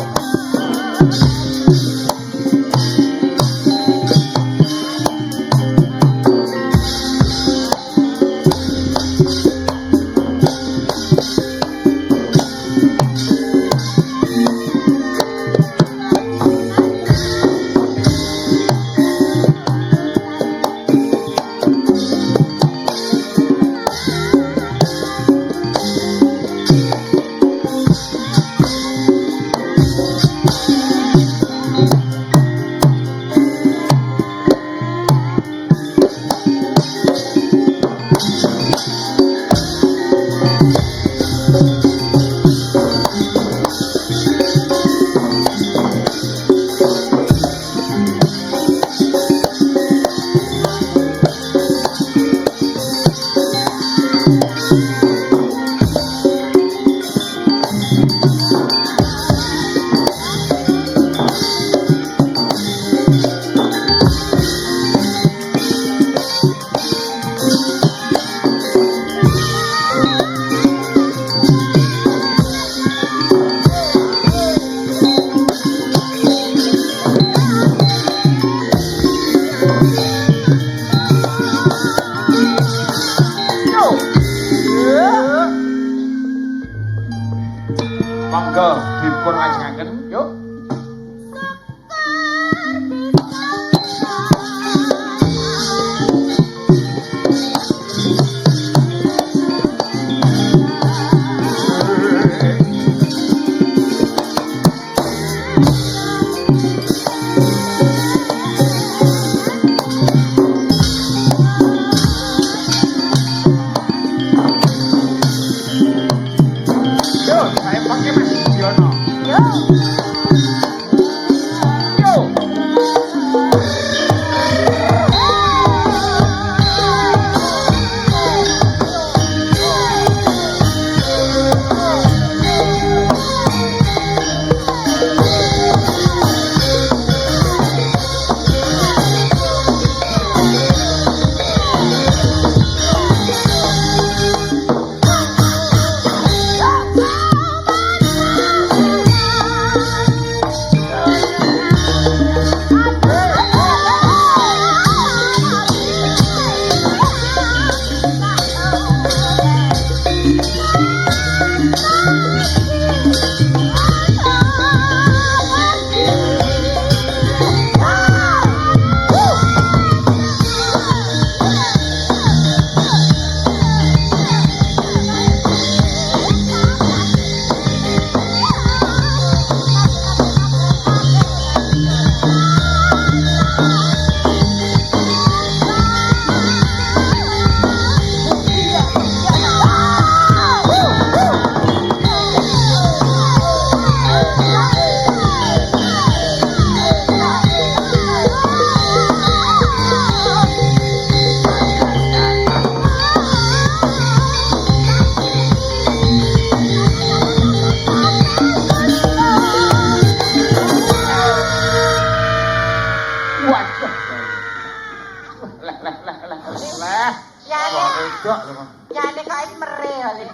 wedok lho. Ya nek kok wis mere kali.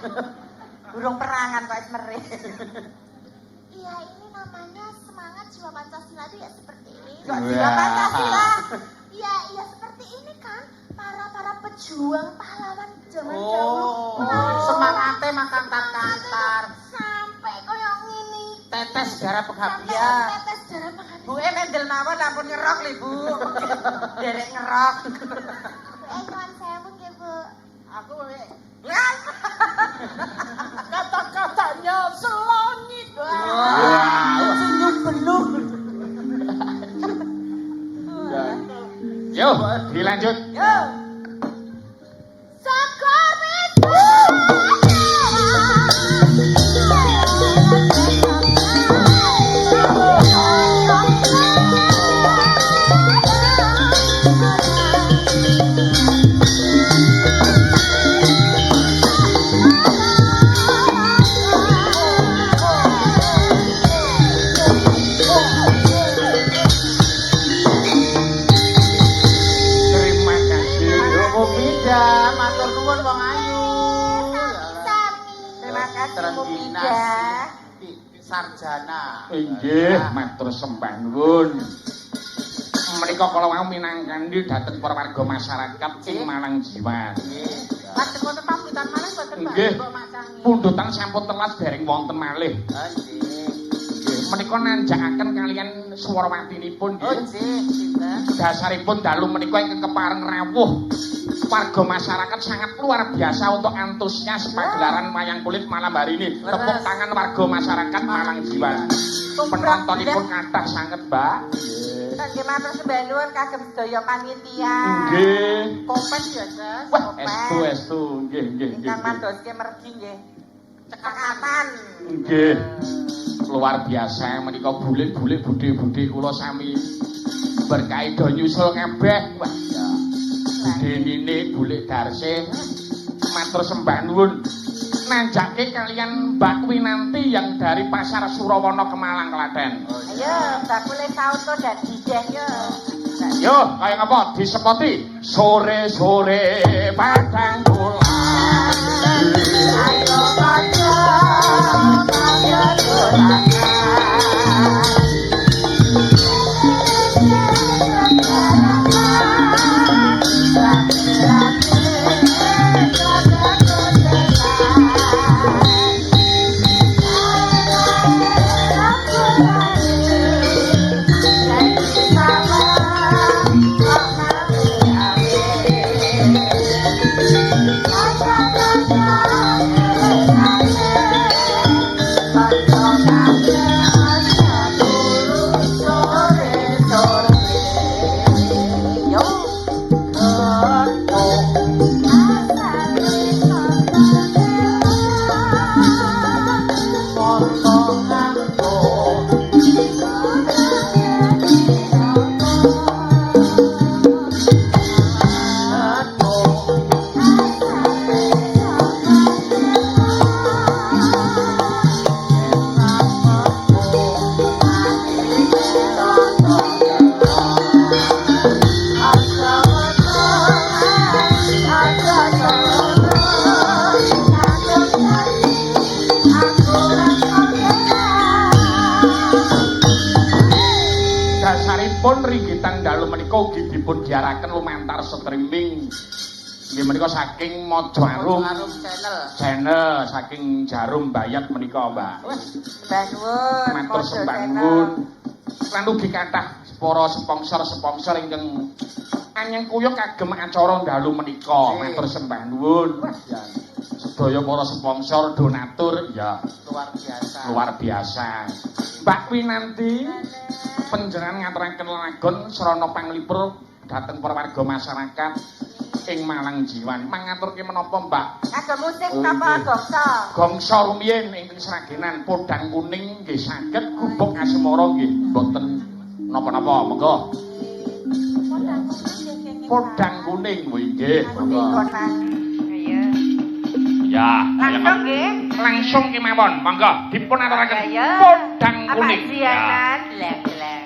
Burung perangan kok wis mere. Iya, ini namanya semangat jiwa Pancasila itu ya seperti ini. Kok jiwa Pancasila? Iya, iya seperti ini kan. Para pejuang pahlawan zaman dahulu. Oh, semangate makan kantar. Sampai koyo ngene. Tetes darah pengabdian. Tetes darah pengabdian. Bu mendel mawon ampun ngerok lho, Bu. Derek ngerok. Nyuwun sewu nggih, Bu. Aku kata-katanya selangit. Wah, senyum belum. Yo, dilanjut. Yo. Sakar itu. Terima kasih. Mufida, matur nuwun wong ayu. Terima kasih Bu Terdinas Pida. sarjana. Inggih, matur sembah nuwun. Menika kala wau minangkani dhateng para warga masyarakat ing Malang Jiwan. Lajeng wonten pamitan malih boten Pak? Nggih. Kok macangi. Pundutan sampun telas dereng wonten malih. Nggih. Nggih, menika nanjakaken kalian swarawatinipun Oh, nggih. nggih, sinten? Dasaripun dalu menika ingkang kepareng rawuh warga masyarakat sangat luar biasa untuk antusias pagelaran wayang kulit malam hari ini. Tepuk tangan warga masyarakat Malang Jiwan. Penontonipun kathah sanget, Mbak. Nggih matur sembah nuwun kagem sedaya panitia. Nggih. Kopet ya, Jas. Wah, estu, nggih, nggih, nggih. Ingkang mandoske mergi nggih. Cekakatan. Nggih. Luar biasa menika bulik-bulik budhe-budhe kula sami berkahi do nyusul kabeh. Wah, ya. Denine bulik darse matur sembah nuwun. Nanjake kalian Mbak Winanti yang dari Pasar Surawana ke Malang Klaten. Ayo, Mbak Kule sauto dan dideh yo. Yo, kaya ngapa disepoti sore-sore padang bulan. Ayo kanca, kanca dolangan. Dasaripun ringgitan dalu menika ugi dipun diaraken lumantar streaming. Nggih menika saking Mojoarum Arum channel. channel saking Jarum Bayat menika, Mbak. Mbah nuwun. Matur sembah nuwun. Lan ugi kathah para sponsor-sponsor ingkang anyeng kuyuk kagem acara dalu menika. Matur sembah nuwun. Sedaya para sponsor donatur ya Luar biasa. luar biasa. Mbak Winanti panjenengan ngaturaken lagon srana panglipur dhateng para warga masyarakat ing Malang Jiwan. Mangaturke menapa, Mbak? Kagem musik Oh, napa nggih. gongso? Gongso rumiyin ing sragenan podang kuning nggih saged gubuk asmara nggih mboten napa-napa monggo. Podang kuning kuwi nggih monggo. Konang. Ayo. Ya, Langsung nggih. langsung kemawon monggo dipun aturaken Ayo. podang Apa kuning. sianan? Lek-lek.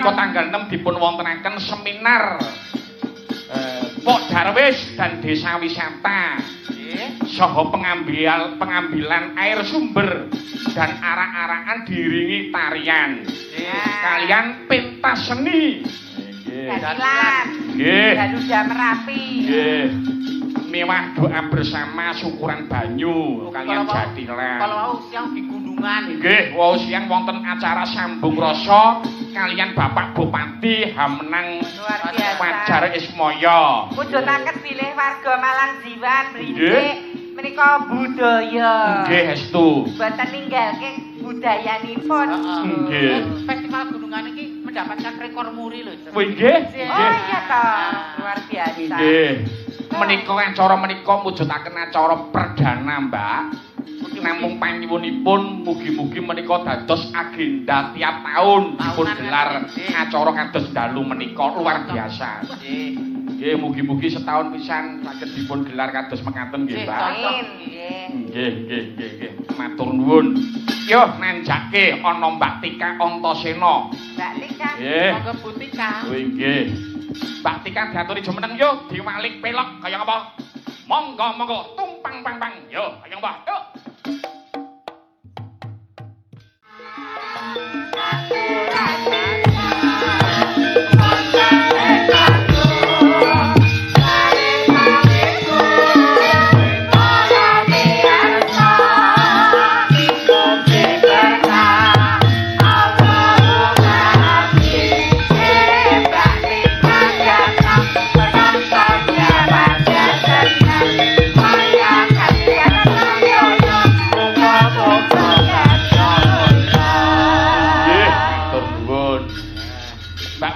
Tanggal 6 dipun wontenaken seminar Pok Darwis dan Desa Wisata saha pengambilan air sumber dan arak-arakan diiringi tarian kalian pentas seni Dadilan Garuda Merapi mewah doa bersama syukuran banyu kalian jadilan kalau siang di gunungan nggih wau siang wonten acara sambung rasa kalian Bapak Bupati Hamenang luar biasa Wajar Ismoyo mujudaken bilih warga Malang Jiwan mriki menika budaya nggih estu boten ninggalke budayanipun nggih festival gunungan iki mendapatkan rekor muri lho nggih oh iya toh luar biasa nggih menika acara menika mujudaken acara perdana Mbak namung panyuwunipun mugi-mugi menika dados agenda tiap tahun dipun gelar acara kados dalu menika luar biasa nggih mugi-mugi setahun pisan saged dipun gelar kados mekaten nggih Mbak nggih nggih matur nuwun yo nanjake ana Mbak Tika Antasena Mbak Tika monggo Bu Tika nggih Mbak Tika diaturi jumeneng yo diwalik pelok kaya apa monggo tumpang pang yo kaya apa yo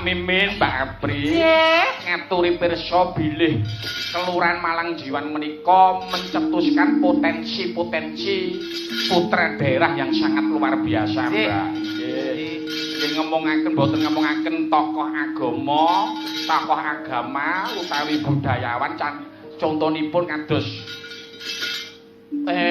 Mimin Mbak Apri ngaturi pirsa bilih Kelurahan Malang Jiwan menika mencetuskan potensi-potensi putra daerah yang sangat luar biasa Mbak nggih ngomongaken boten ngomongaken tokoh agama utawi budayawan contonipun kados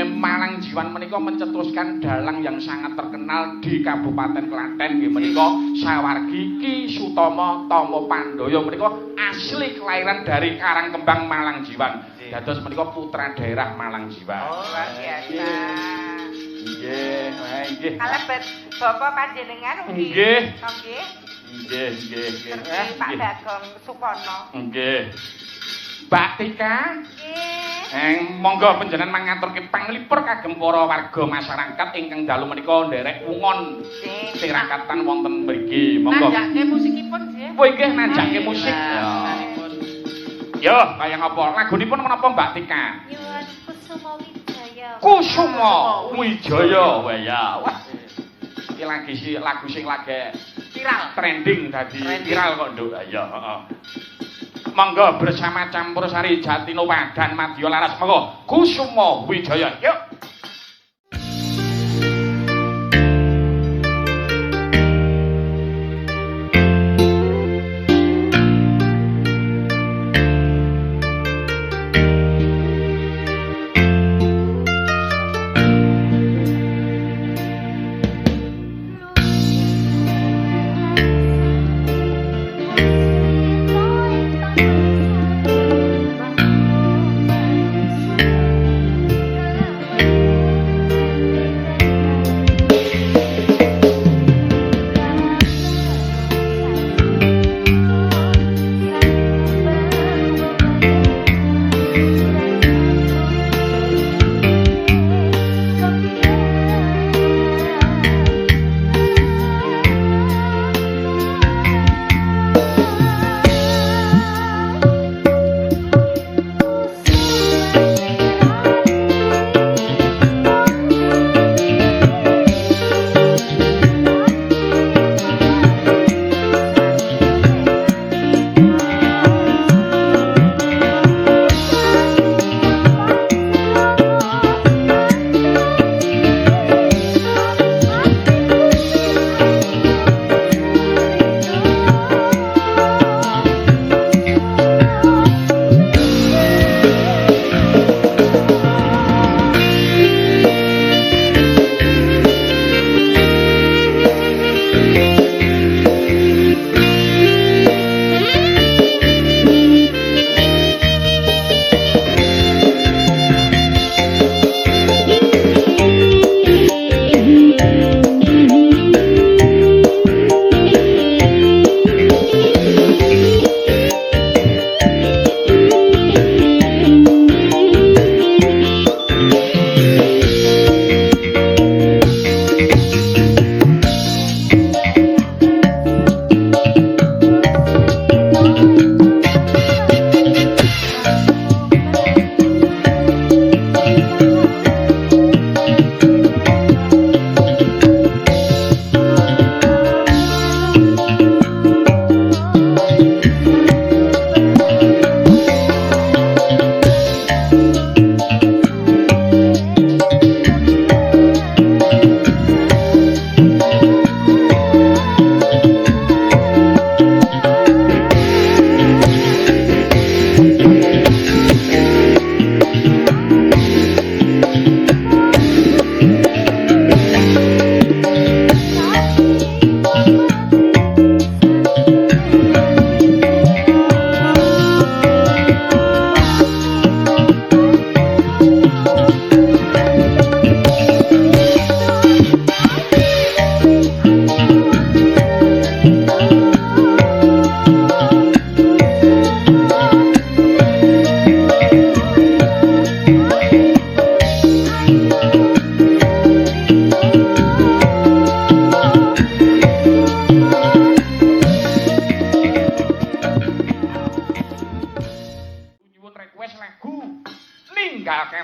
Malang Jiwan menika mencetuskan dalang yang sangat terkenal di Kabupaten Klaten nggih menika Sawargi Ki Sutama Tama Pandaya menika asli kelahiran dari Karangkembang Malang Jiwan. Dados menika putra daerah Malang Jiwan. Oh, luar biasa. Nggih, nggih. Kalebet Bapak panjenengan ugi. Nggih. Nggih. Nggih. Pak Bagong Supono. Nggih. Mbak Tika. Nggih. Monggo panjenengan mangaturke panglipur kagem para warga masyarakat ingkang dalu menika nderek pungon tirakatan wonten mriki. Monggo. Nanjake musikipun nggih. Kowe nggih nanjake musik. Yo, kaya ngapa? Lagunipun menapa Mbak Tika? Nyuwun Kusuma Wijaya. Kusuma Wijaya. Wah ya. Iki lagu sing lagi viral, trending dadi viral kok, Nduk. Ya, heeh. Monggo bersama campur sari Jatinowa dan Madya Laras monggo Kusuma Wijaya yuk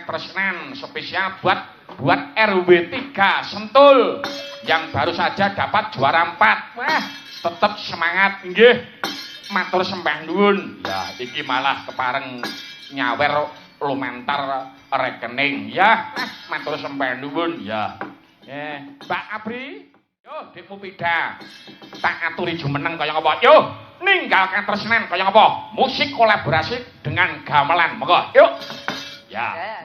Katresnan spesial buat RW 3 Sentul yang baru saja dapat juara 4. Wah, tetap semangat nggih. Matur sembah nuwun. Ya, iki malah kepareng nyawer lumantar rekening ya. Matur sembah nuwun ya. Mbak Abri, yo Dekmu Pida. Tak aturi jumeneng kaya ngapa? Yo, ninggal Katresnan kaya ngapa? Musik kolaborasi dengan gamelan. Monggo, yuk. Ya.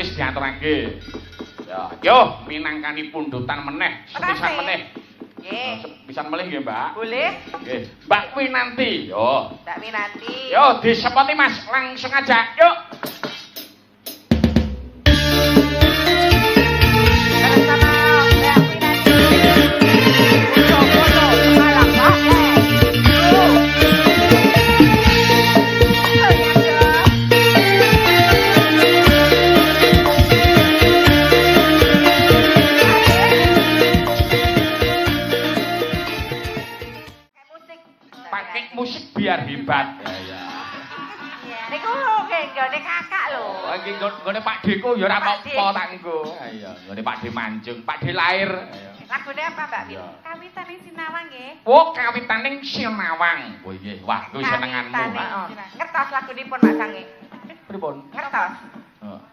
wis diaturake. Ya, yo minangkani pundutan meneh, sepisan meneh. Nggih. Pisan meneh nggih, Mbak. Boleh? Nggih. Mbak Winanti, yo. Mbak Winanti. Yo disepoti Mas, langsung aja. Yuk. Pakai musik biar hebat. Ya. Niku nggih nggone kakak lho. Iki nggone Pak Deku ya ora Pak D. apa-apa tak engko. Iya, nggone Pak D Manjung, Pak D lahir. Lagune apa, Mbak Win? Kawitan ing Sinawang nggih. Oh, kawitaning Sinawang. Oh nggih, wah kuwi senenganmu. Heeh. Ngertos lagunipun Mas Sange? Pripun? Ngertos.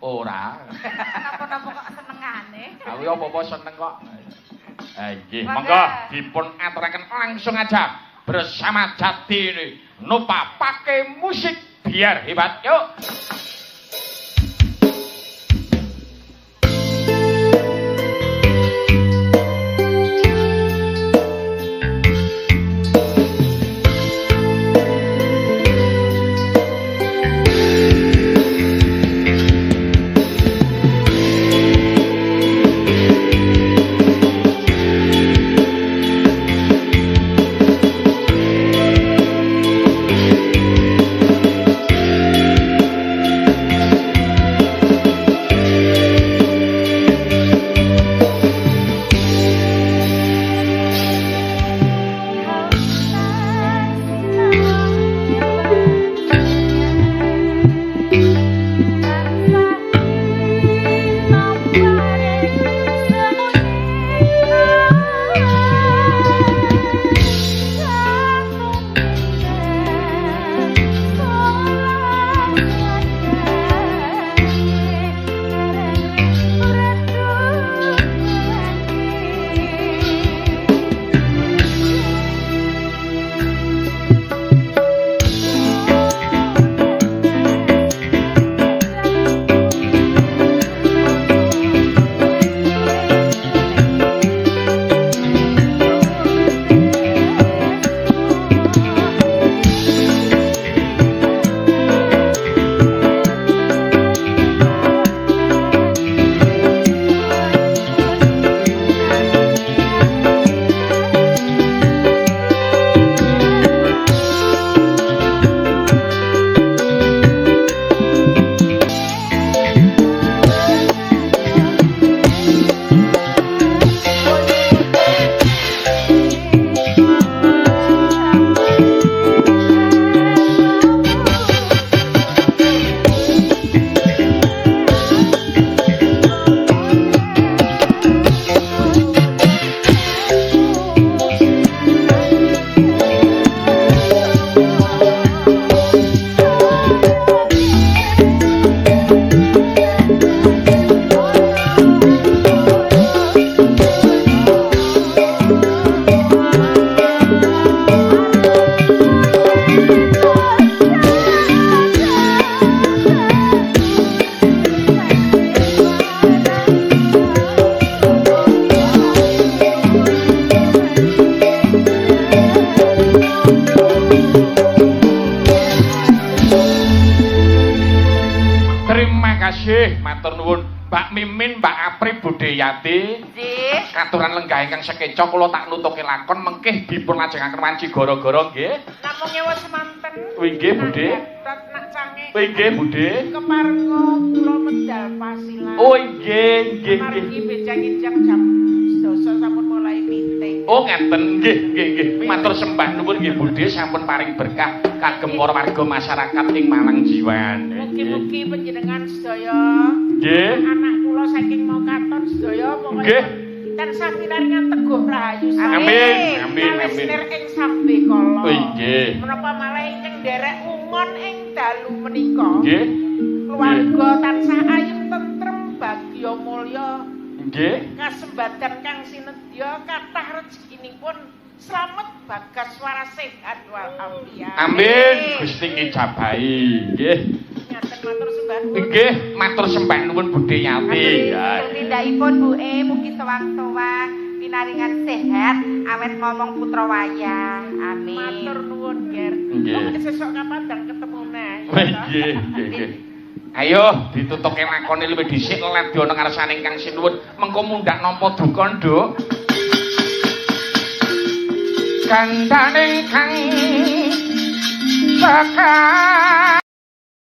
Ora. Napa-napa kok senengane. Aku apa-apa seneng kok. Nggih, Monggo. monggo dipun aturaken langsung aja bersama Jati ini. Nupa pakai musik biar hebat. Yuk. matur nuwun Mbak Mimin, Mbak Apri Budayati. Nggih. Katuran lenggah ingkang sekeca kula tak nutuke lakon mengkih dipun lajengaken wanci gara-gara nggih. Namung nyewa semanten. Nggih, Budhe. Nak cange. Nggih, Budhe. Keparenga kula medal pasilan. Oh, nggih, nggih, nggih. Margi bejang-injang jam 12 sampun mulai meeting. Oh, ngeten. Nggih, nggih, nggih. Matur sembah nuwun nggih, Budhe, sampun paring berkah kagem para warga masyarakat ing Malang Jiwan. Mugi-mugi panjenengan sedaya Nggih. anak kula saking Makaton sedaya pokoke Nggih. tansah pinaringan teguh rahayu. Amin, amin, Kawis amin. nir ing sambe kala. Oh, nggih. Menapa malah ingkang nderek ungon ing dalu menika. Nggih. Keluarga tansah ayem tentrem bagya mulya. Nggih. Kasembadan kang sinedya kathah rezekinipun slamet bagas waras sehat wal afiat. Amin. Gusti ngijabahi. Nggih. Ngaten matur sembah nuwun. Nggih, matur sembah nuwun Budhe Yati. Tindakipun Bu mugi sewang-sewang pinaringan sehat awet ngomong putra wayang. Amin. Matur nuwun, Ger. Nggih. Monggo sesuk kapan ndang ketemu neh. Nggih, nggih. Ayo ditutuke lakone luwih dhisik ledya ngarsane Kang Sinuwun. Mengko mundhak nampa duka, Nduk. Kandhane kang bakal